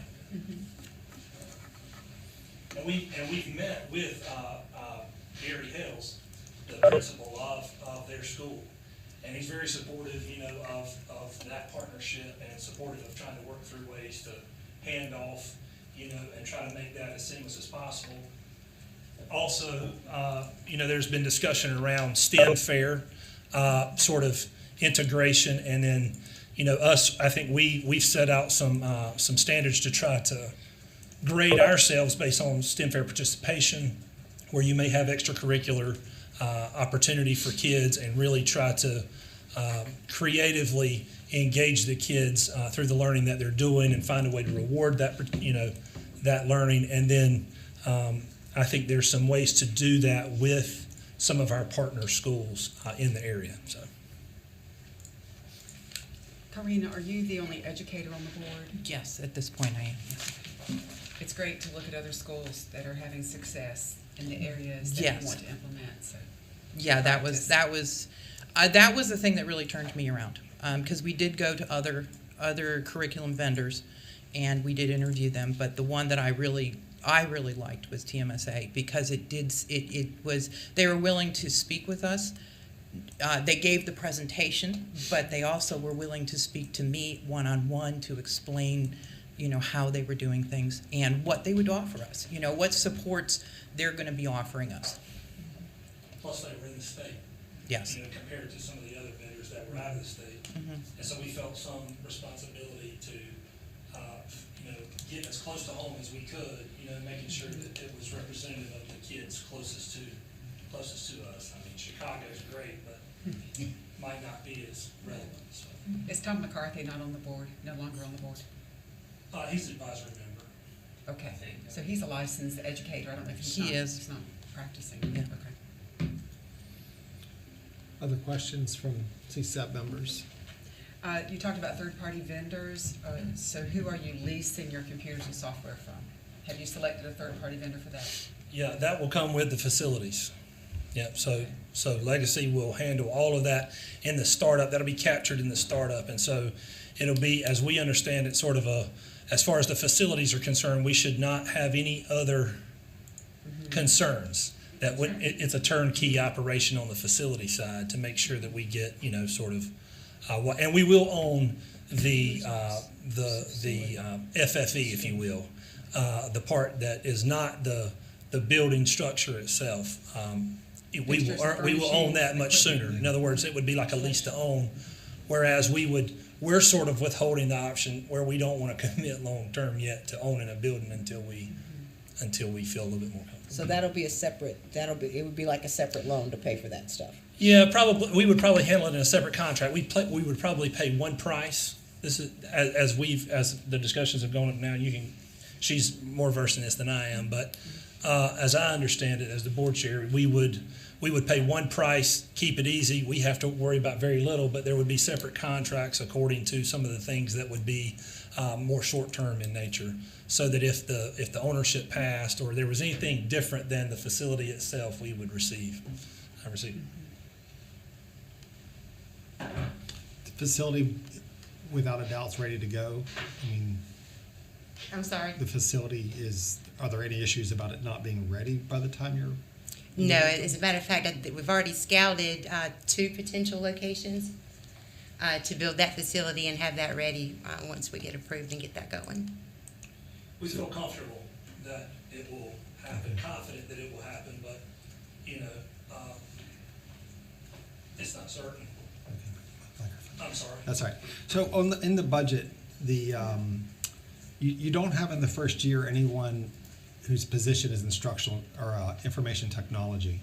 And we've met with Gary Hills, the principal of their school, and he's very supportive, of that partnership, and supportive of trying to work through ways to hand off, and try to make that as seamless as possible. Also, there's been discussion around STEM fair, sort of integration, and then, I think we've set out some standards to try to grade ourselves based on STEM fair participation, where you may have extracurricular opportunity for kids, and really try to creatively engage the kids through the learning that they're doing, and find a way to reward that, that learning. And then I think there's some ways to do that with some of our partner schools in the area. So, Karina, are you the only educator on the board? Yes, at this point I am. It's great to look at other schools that are having success in the areas that Yes. you want to implement. So. Yeah, that was the thing that really turned me around, because we did go to other curriculum vendors, and we did interview them, but the one that I really liked was TMSA, because they were willing to speak with us. They gave the presentation, but they also were willing to speak to me one-on-one to explain, how they were doing things and what they would offer us, what supports they're going to be offering us. Plus, they were in the state. Yes. Compared to some of the other vendors that were out of the state. And so we felt some responsibility to, get as close to home as we could, making sure that it was representative of the kids closest to us. I mean, Chicago's great, but might not be as relevant. So. Is Tom McCarthy not on the board, no longer on the board? He's an advisory member. Okay, so he's a licensed educator. I don't know if he's not practicing. Yeah. Okay. Other questions from CSAP members? You talked about third-party vendors. So who are you leasing your computers and software from? Have you selected a third-party vendor for that? Yeah, that will come with the facilities. Yeah, so Legacy will handle all of that in the startup. That'll be captured in the startup, and so it'll be, as we understand it, sort of as far as the facilities are concerned, we should not have any other concerns. That it's a turnkey operation on the facility side to make sure that we get, and we will own the FFE, if you will, the part that is not the building structure itself. We will own that much sooner. In other words, it would be like a lease to own, whereas we're sort of withholding the option where we don't want to commit long term yet to owning a building until we feel a little bit more comfortable. So it would be like a separate loan to pay for that stuff. Yeah, probably. We would probably handle it in a separate contract. We would probably pay one price. This is as the discussions have gone up now. She's more versed in this than I am, but as I understand it, as the board chair, we would pay one price, keep it easy. We have to worry about very little, but there would be separate contracts according to some of the things that would be more short term in nature, so that if the ownership passed or there was anything different than the facility itself, we would receive. The facility, without a doubt, is ready to go. I mean, I'm sorry? the facility are there any issues about it not being ready by the time you're? No, as a matter of fact, we've already scouted 2 potential locations to build that facility and have that ready once we get approved and get that going. We feel comfortable that it will happen, confident that it will happen, but it's not certain. I'm sorry. That's right. So in the budget, you don't have in the first year anyone whose position is instructional or information technology.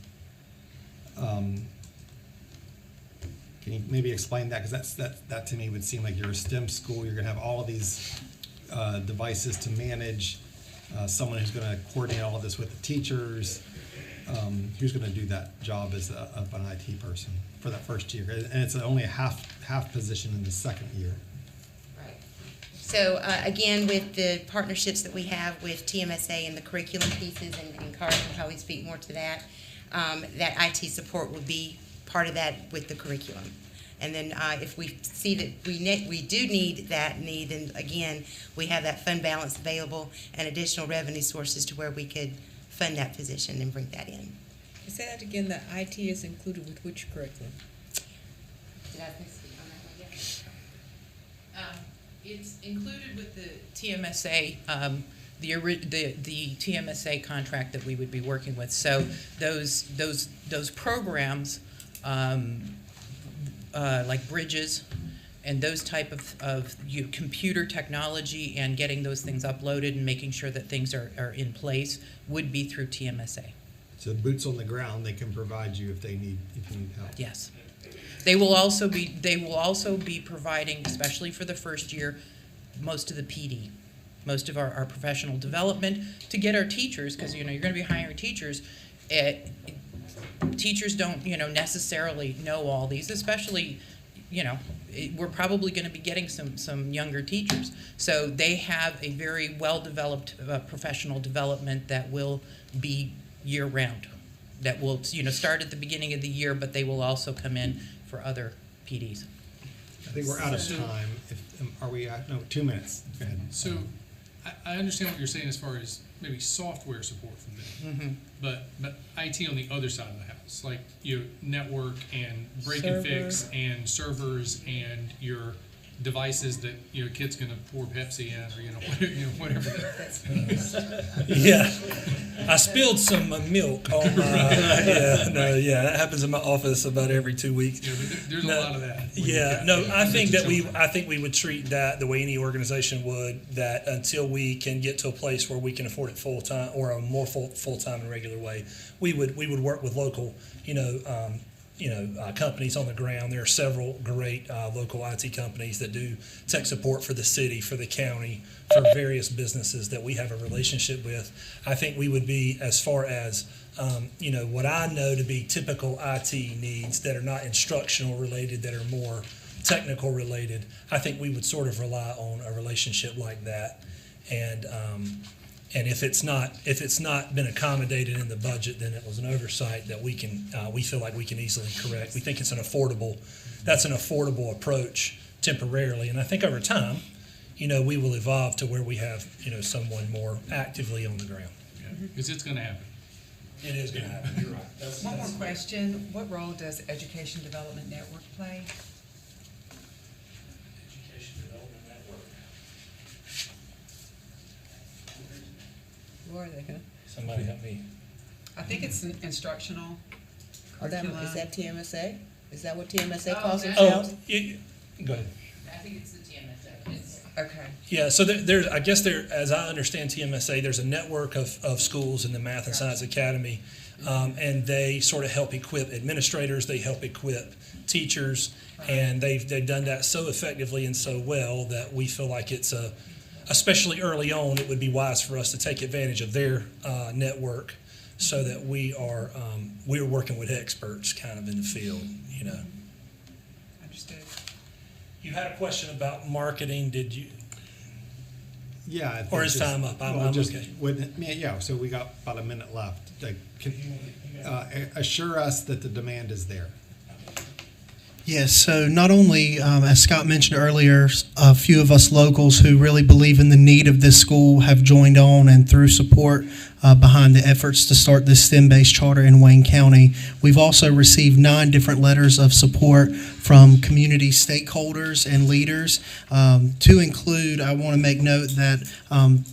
Can you maybe explain that? Because that to me would seem like you're a STEM school. You're going to have all of these devices to manage. Someone who's going to coordinate all of this with the teachers. Who's going to do that job as of an IT person for that first year? And it's only a half position in the second year. So again, with the partnerships that we have with TMSA and the curriculum pieces, and Carl can probably speak more to that, that IT support will be part of that with the curriculum. And then if we see that we do need that need, then again, we have that fund balance available and additional revenue sources to where we could fund that position and bring that in. Say that again, the IT is included with which curriculum? Did I speak on that one yet? It's included with the TMSA, the TMSA contract that we would be working with. So those programs, like bridges and those type of computer technology and getting those things uploaded and making sure that things are in place would be through TMSA. So boots on the ground, they can provide you if you need help. Yes. They will also be providing, especially for the first year, most of the PD, most of our professional development to get our teachers, because you're going to be hiring teachers. Teachers don't necessarily know all these, especially we're probably going to be getting some younger teachers. So they have a very well developed professional development that will be year round. That will start at the beginning of the year, but they will also come in for other PDs. I think we're out of time. Are we at, no, 2 minutes. Go ahead. So I understand what you're saying as far as maybe software support from them. But IT on the other side of the house, like your network and break and fix and servers and your devices that kid's gonna pour Pepsi in, or whatever. Yeah, I spilled some milk on my. That happens in my office about every 2 weeks. Yeah, but there's a lot of that. Yeah, no, I think we would treat that the way any organization would. That until we can get to a place where we can afford it full time or a more full time and regular way, we would work with local, companies on the ground. There are several great local IT companies that do tech support for the city, for the county, for various businesses that we have a relationship with. I think we would be, as far as what I know to be typical IT needs that are not instructional related, that are more technical related, I think we would sort of rely on a relationship like that. And if it's not been accommodated in the budget, then it was an oversight that we feel like we can easily correct. We think that's an affordable approach temporarily, and I think over time, we will evolve to where we have someone more actively on the ground. Because it's gonna happen. It is going to happen. You're right. One more question. What role does Education Development Network play? Education Development Network. Who are they? Somebody help me. I think it's an instructional Is curriculum. that TMSA? Is that what TMSA calls that- themselves? Go ahead. I think it's the TMSA. Okay. Yeah, so as I understand TMSA, there's a network of schools in the Math and Science Academy, and they sort of help equip administrators, they help equip teachers, and they've done that so effectively and so well that we feel like especially early on, it would be wise for us to take advantage of their network so that we're working with experts kind of in the field, Understood. You had a question about marketing, did you? Yeah. I think Or is just- time up? I'm okay. So we got about a minute left. Assure us that the demand is there. Yes, so not only, as Scott mentioned earlier, a few of us locals who really believe in the need of this school have joined on and through support behind the efforts to start this STEM-based charter in Wayne County. We've also received 9 different letters of support from community stakeholders and leaders. To include, I want to make note that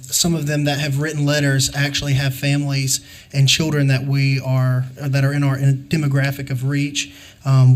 some of them that have written letters actually have families and children that are in our demographic of reach.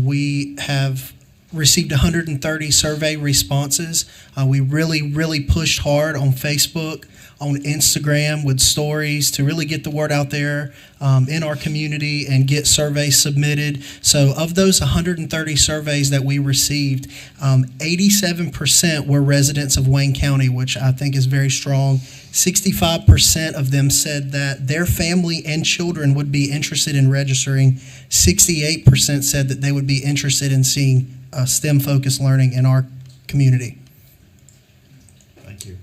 We have received 130 survey responses. We really pushed hard on Facebook, on Instagram with stories to really get the word out there in our community and get surveys submitted. So of those 130 surveys that we received, 87% were residents of Wayne County, which I think is very strong. 65% of them said that their family and children would be interested in registering. 68% said that they would be interested in seeing STEM-focused learning in our community. Thank you.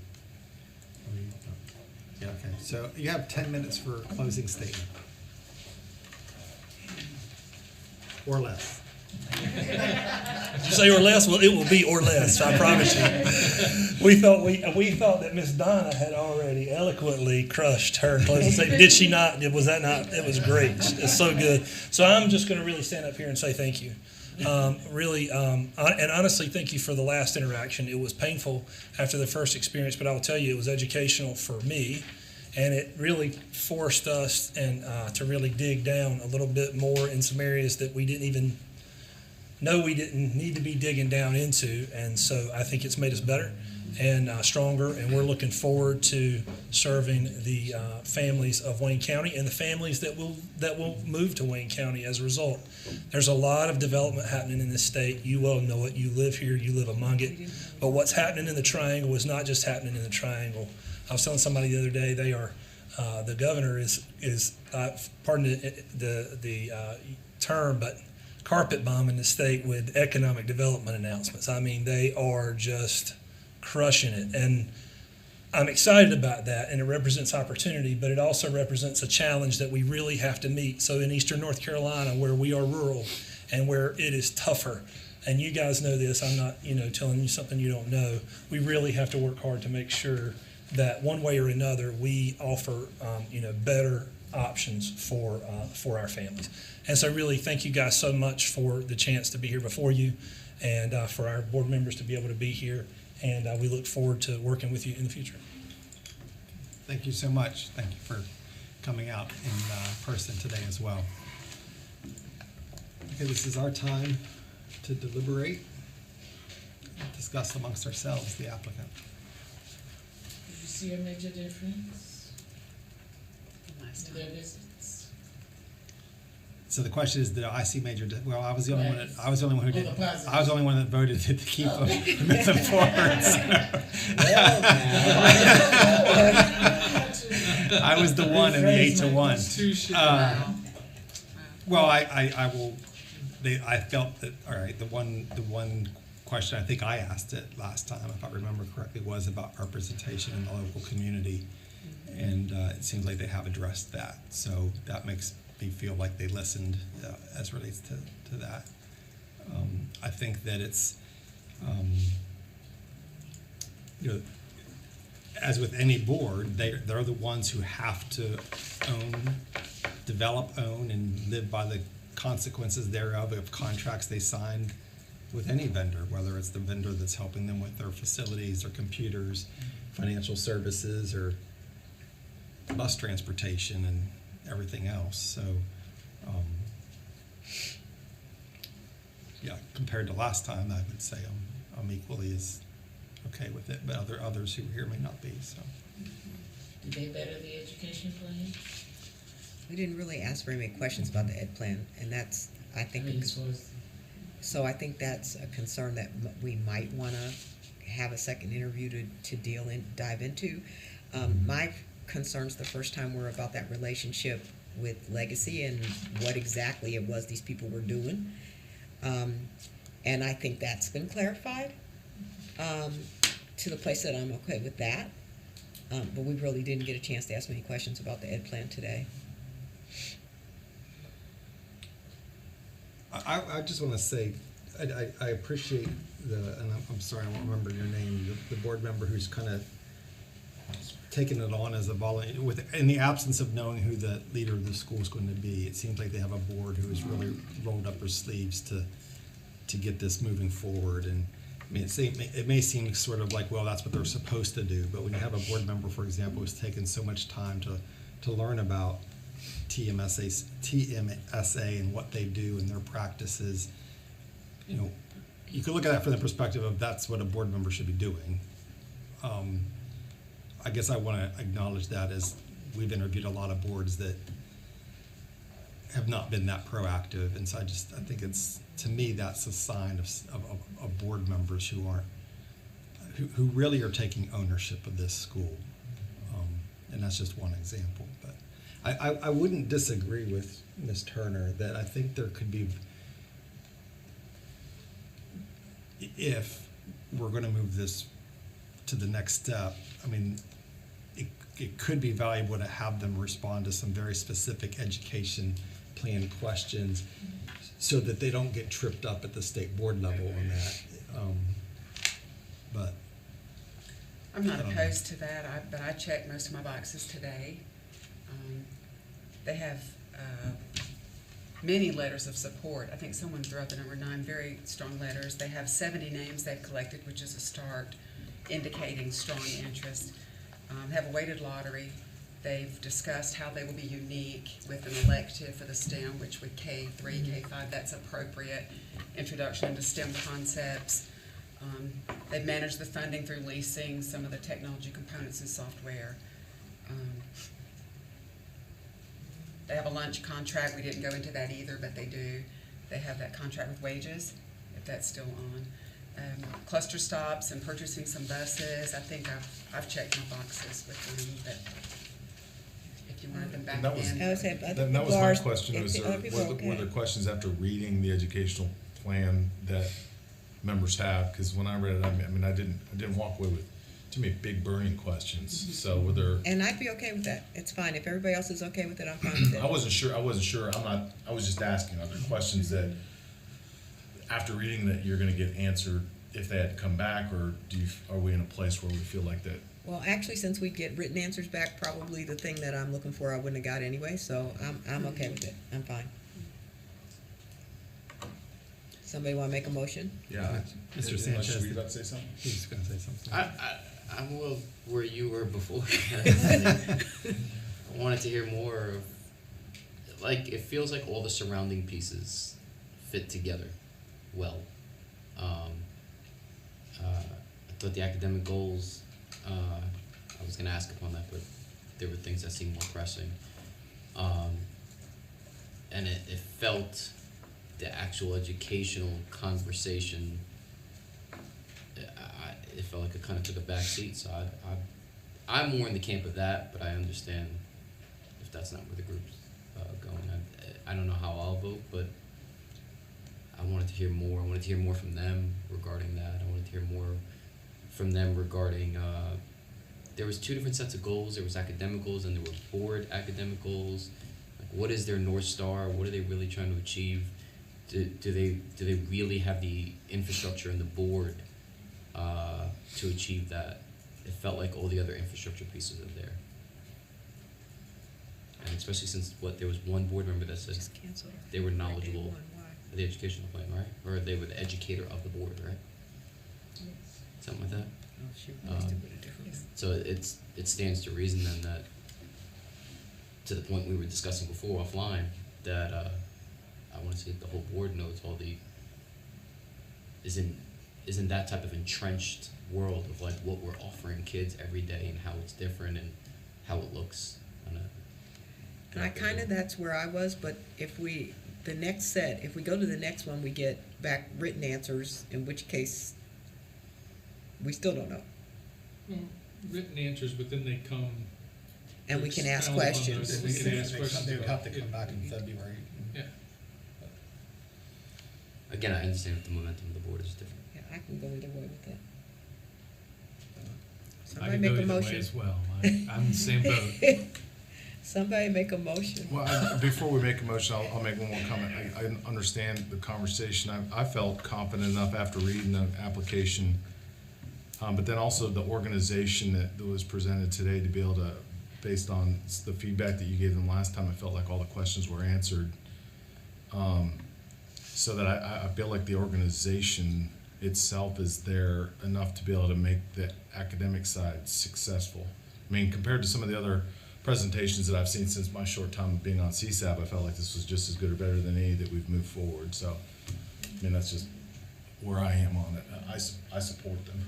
Yeah, okay. So you have 10 minutes for a closing statement. Or less. Did you say or less? Well, it will be or less, I promise you. We thought that Miss Donna had already eloquently crushed her closing statement. Did she not? Was that not? It was great. It's so good. So I'm just going to really stand up here and say thank you. And honestly, thank you for the last interaction. It was painful after the first experience, but I will tell you it was educational for me. And it really forced us to really dig down a little bit more in some areas that we didn't even know we didn't need to be digging down into. And so I think it's made us better and stronger. And we're looking forward to serving the families of Wayne County and the families that will move to Wayne County as a result. There's a lot of development happening in this state. You well know it. You live here. You live among it. But what's happening in the Triangle is not just happening in the Triangle. I was telling somebody the other day, the governor is pardon the term, but carpet bombing the state with economic development announcements. I mean, they are just crushing it. And I'm excited about that, and it represents opportunity, but it also represents a challenge that we really have to meet. So in eastern North Carolina, where we are rural and where it is tougher, and you guys know this, I'm not telling you something you don't know, we really have to work hard to make sure that one way or another, we offer, better options for our families. And so really, thank you guys so much for the chance to be here before you and for our board members to be able to be here. And we look forward to working with you in the future. Thank you so much. Thank you for coming out in person today as well. Okay, this is our time to deliberate, discuss amongst ourselves the applicant. Did you see a major difference in their visits? So the question is, did I see major? Well, I was the only one. I was the only one who did. On the positive. I was the only one that voted to keep them, move them forward. I was the one in the 8-1. Well, I will. I felt that. All right. The one question I think I asked it last time, if I remember correctly, was about representation in the local community, and it seems like they have addressed that. So that makes me feel like they listened as relates to that. I think that it's, as with any board, they're the ones who have to develop, own, and live by the consequences thereof of contracts they signed with any vendor, whether it's the vendor that's helping them with their facilities or computers, financial services, or bus transportation and everything else. So, yeah, compared to last time, I would say I'm equally as okay with it, but others who were here may not be. So, Did they better the education plan? We didn't really ask very many questions about the ed plan, and that's, I think, so I think that's a concern that we might want to have a second interview to dive into. My concerns the first time were about that relationship with Legacy and what exactly it was these people were doing. And I think that's been clarified to the place that I'm okay with that. But we really didn't get a chance to ask many questions about the ed plan today. I just want to say, I appreciate and I'm sorry, I won't remember your name, the board member who's kind of taken it on as a volunteer, in the absence of knowing who the leader of the school is going to be. It seems like they have a board who has really rolled up her sleeves to get this moving forward. And I mean, it may seem sort of like, well, that's what they're supposed to do, but when you have a board member, for example, who's taken so much time to learn about TMSA and what they do and their practices, you could look at that from the perspective of that's what a board member should be doing. I guess I want to acknowledge that, as we've interviewed a lot of boards that have not been that proactive, and so I think it's, to me, that's a sign of board members who really are taking ownership of this school, and that's just one example. But I wouldn't disagree with Ms. Turner that I think there could be, if we're going to move this to the next step, I mean, it could be valuable to have them respond to some very specific education plan questions so that they don't get tripped up at the state board level on that. But I'm not opposed to that, but I checked most of my boxes today. They have many letters of support. I think someone threw out the number 9, very strong letters. They have 70 names they've collected, which is a start, indicating strong interest. They have a weighted lottery. They've discussed how they will be unique with an elective for the STEM, which with K3, K5, that's appropriate. Introduction into STEM concepts. They've managed the funding through leasing some of the technology components and software. They have a lunch contract. We didn't go into that either, but they do. They have that contract with wages, if that's still on. Cluster stops and purchasing some buses. I think I've checked my boxes with them, but if you wanted them back That was, in. that was my question, were there questions after reading the educational plan that members have? Because when I read it, I mean, I didn't walk away with too many big burning questions. So were there? And I'd be okay with that. It's fine. If everybody else is okay with it, I'm fine with it. I wasn't sure. I was just asking, are there questions that after reading that you're going to get answered if they had to come back, or are we in a place where we feel like that Well, actually, since we get written answers back, probably the thing that I'm looking for I wouldn't have got anyway, so I'm okay with it. I'm fine. Somebody wanna make a motion? Yeah. Mr. Sanchez. Were you about to say something? He's gonna say something. I'm a little where you were before. I wanted to hear more of, like, it feels like all the surrounding pieces fit together well. I thought the academic goals, I was gonna ask upon that, but there were things that seemed more pressing. And it felt the actual educational conversation, it felt like it kind of took a back seat. So I'm more in the camp of that, but I understand if that's not where the group's going. I don't know how I'll vote, but I wanted to hear more. I wanted to hear more from them regarding that. I wanted to hear more from them regarding, there was two different sets of goals. There was academic goals and there were board academic goals. Like, what is their North Star? What are they really trying to achieve? Do they really have the infrastructure and the board to achieve that? It felt like all the other infrastructure pieces are there. And especially since there was one board member that said they were knowledgeable of the educational plan, right? Or they were the educator of the board, right? Something like that. So it stands to reason then that, to the point we were discussing before offline, that I want to see if the whole board knows all the is in that type of entrenched world of like what we're offering kids every day and how it's different and how it looks. And that's where I was, but if we go to the next one, we get back written answers, in which case we still don't know. Well, written answers, but then they come. And we can ask expound on questions. those, and we can ask questions. They would have to about come it. back in February. Yeah. Again, I understand if the momentum of the board is different. Yeah, I can go either way with that. I Somebody can make go a either way motion. as well. I'm in the same boat. Somebody make a motion. Well, before we make a motion, I'll make one more comment. I understand the conversation. I felt confident enough after reading the application, but then also the organization that was presented today to be able to, based on the feedback that you gave them last time, I felt like all the questions were answered. So that I feel like the organization itself is there enough to be able to make the academic side successful. I mean, compared to some of the other presentations that I've seen since my short time of being on CSAB, I felt like this was just as good or better than any that we've moved forward. So, I mean, that's just where I am on it. I support them.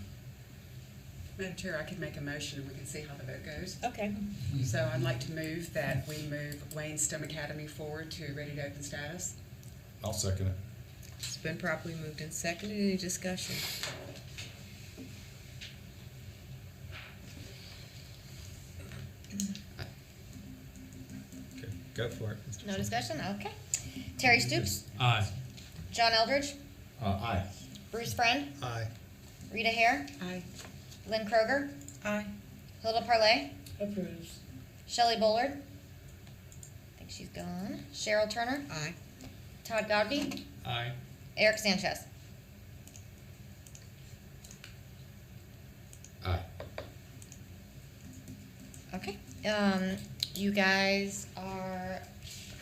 Madam Chair, I could make a motion and we can see how the vote goes. Okay. So I'd like to move that we move Wayne STEM Academy forward to ready to open status. I'll second it. It's been properly moved and seconded. Any discussion? Okay, go for it. No discussion? Okay. Terry Stoops, Aye. John Eldridge, Aye. Bruce Friend, Aye. Rita Hare, Aye. Lynn Kroger, Aye. Hilda Parlay, Approves. Shelley Bullard, I think she's gone, Cheryl Turner, Aye. Todd Godby, Aye. Eric Sanchez. Aye. Okay, you guys are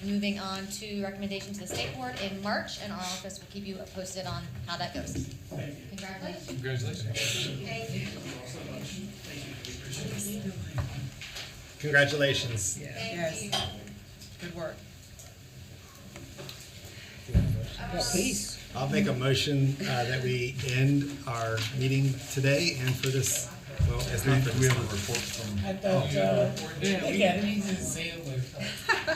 moving on to recommendation to the state board in March, and our office will keep you posted on how that goes. Congratulations. Congratulations. Congratulations. Yes. Good work. Well, please. I'll make a motion that we end our meeting today and for this, well, it's not for We this have a month. report from. I thought, Academy's in Sailor.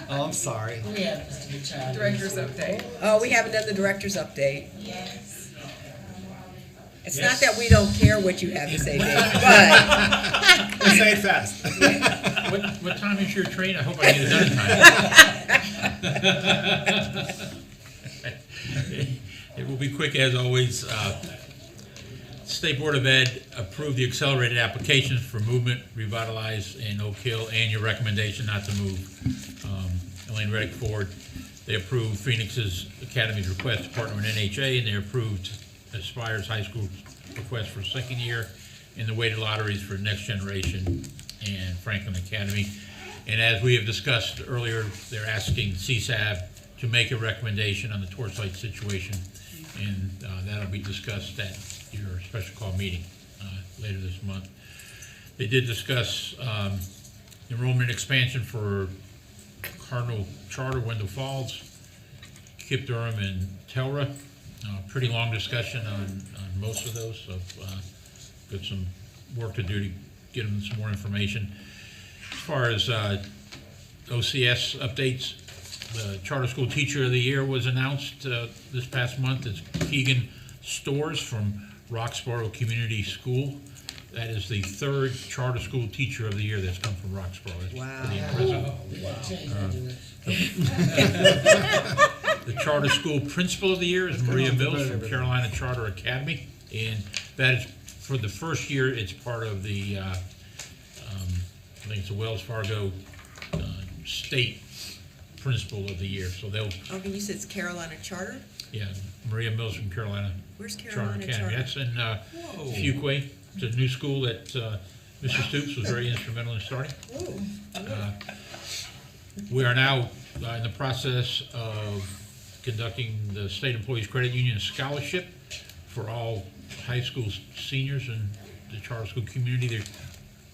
Oh, I'm sorry. We have Mr. Child. Director's update. Oh, we haven't done the director's update. Yes. It's Yes. not that we don't care what you have to say, Dave, but Let's say it fast. What time is your train? I hope I get it done in time. It will be quick as always. State Board of Ed approved the accelerated applications for Movement, Revitalize, and Oak Hill, and your recommendation not to move Elaine Reddick forward. They approved Phoenix's Academy's request to partner with NHA, and they approved Aspire's high school request for second year. in the weighted lotteries for Next Generation and Franklin Academy. And as we have discussed earlier, they're asking CSAB to make a recommendation on the torchlight situation, and that'll be discussed at your special call meeting later this month. They did discuss enrollment expansion for Cardinal Charter, Wendell Falls, Kip Durham, and Telra. Pretty long discussion on most of those, so got some work to do to get them some more information. As far as OCS updates, the Charter School Teacher of the Year was announced this past month. It's Keegan Stores from Roxborough Community School. That is the third Charter School Teacher of the Year that's come from Roxborough. That's pretty impressive. The Charter School Principal of the Year is Maria Mills from Carolina Charter Academy, and that is, for the first year, it's part of the, I think it's the Wells Fargo State Principal of the Year, so they'll, Okay, you said it's Carolina Charter? yeah, Maria Mills from Carolina Where's Charter Carolina Academy. Charter? That's in Fuquay. It's a new school that Mr. Stoops was very instrumental in starting. We are now in the process of conducting the State Employees Credit Union Scholarship for all high school seniors in the charter school community.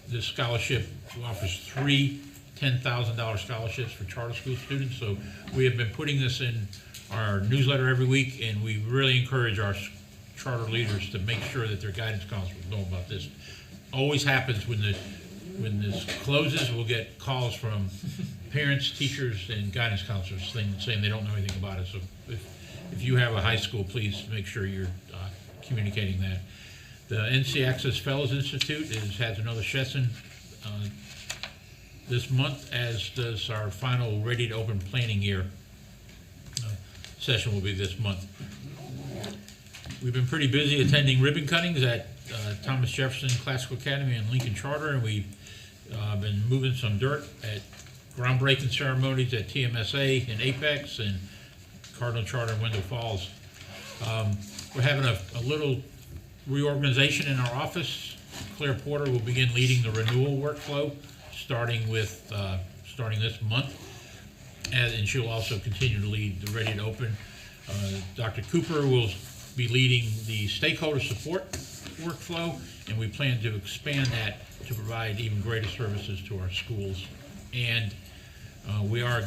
This scholarship offers 3 $10,000 scholarships for charter school students. So we have been putting this in our newsletter every week, and we really encourage our charter leaders to make sure that their guidance counselors know about this. Always happens when this closes, we'll get calls from parents, teachers, and guidance counselors saying they don't know anything about it. So if you have a high school, please make sure you're communicating that. The NC Access Fellows Institute has another session this month, as does our final Ready to Open Planning Year session will be this month. We've been pretty busy attending ribbon cuttings at Thomas Jefferson Classical Academy and Lincoln Charter, and we've been moving some dirt at groundbreaking ceremonies at TMSA and Apex and Cardinal Charter in Wendell Falls. We're having a little reorganization in our office. Claire Porter will begin leading the renewal workflow starting this month, and she'll also continue to lead the Ready to Open. Dr. Cooper will be leading the stakeholder support workflow, and we plan to expand that to provide even greater services to our schools. And we are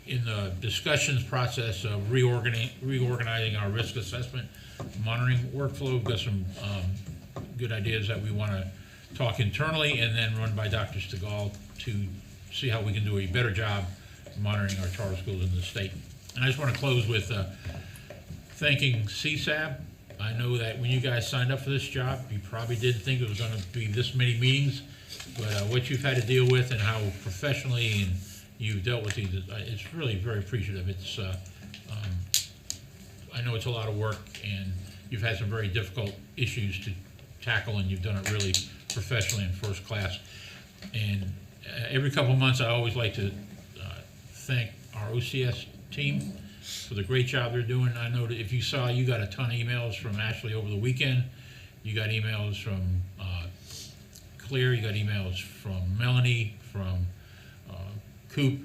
in the discussions process of reorganizing our risk assessment monitoring workflow. We've got some good ideas that we want to talk internally and then run by Dr. Stegall to see how we can do a better job monitoring our charter schools in the state. And I just want to close with thanking CSAB. I know that when you guys signed up for this job, you probably didn't think it was going to be this many meetings, but what you've had to deal with and how professionally and you've dealt with these, it's really very appreciative. It's I know it's a lot of work, and you've had some very difficult issues to tackle, and you've done it really professionally and first class. And every couple of months, I always like to thank our OCS team for the great job they're doing. I know that if you saw, you got a ton of emails from Ashley over the weekend. You got emails from Claire, you got emails from Melanie, from Coop.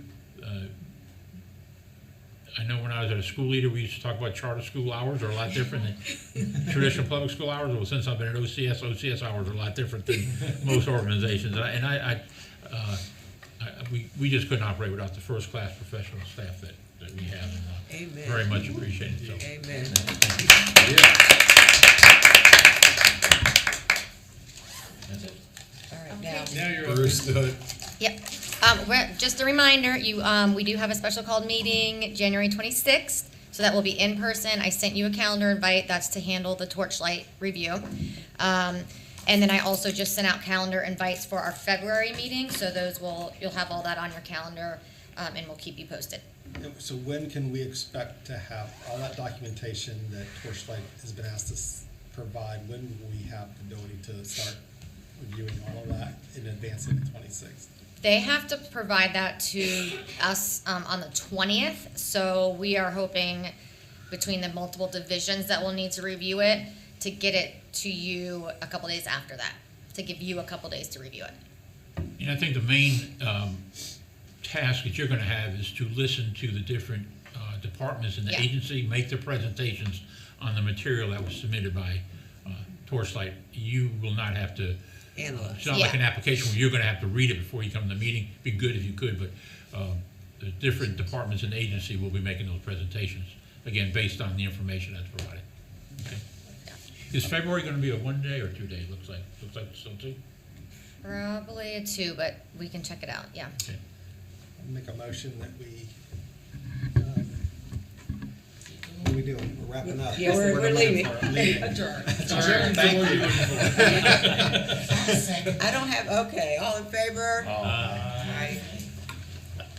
I know when I was at a school leader, we used to talk about charter school hours are a lot different than traditional public school hours. Well, since I've been at OCS hours are a lot different than most organizations. We just couldn't operate without the first class professional staff that we have. And, Amen. Very much appreciated. So. Amen. That's it. All right, now. Now you're Understood. Yep. Just a reminder, we do have a special called meeting January 26th, so that will be in person. I sent you a calendar invite. That's to handle the torchlight review. And then I also just sent out calendar invites for our February meeting, so you'll have all that on your calendar, and we'll keep you posted. So when can we expect to have all that documentation that Torchlight has been asked to provide? When will we have the ability to start reviewing all of that in advance of the 26th? They have to provide that to us on the 20th, so we are hoping between the multiple divisions that will need to review it to get it to you a couple days after that. to give you a couple days to review it. And I think the main task that you're gonna have is to listen to the different departments in the Yeah. agency, make their presentations on the material that was submitted by Torchlight. You will not have to, Analyze. it's not like Yeah. an application where you're gonna have to read it before you come to the meeting. Be good if you could, but the different departments in the agency will be making those presentations, again, based on the information that's provided. Okay. Is February gonna be a 1 day or 2 day? Looks like so too. Probably a 2, but we can check it out, yeah. Okay. I'll make a motion that we, what are we doing? We're wrapping up. Yeah, we're going leaving. for a meeting. Adjourn. Thank you. I don't have, okay, all in favor? Aye.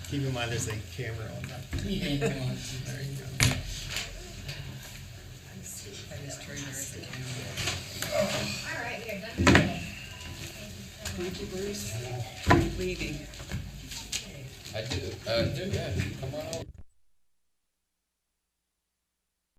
Keep in mind, there's a camera on that. There you go. All right, we are done for today. Thank you, Bruce. Leaving. I do, yeah, come on over.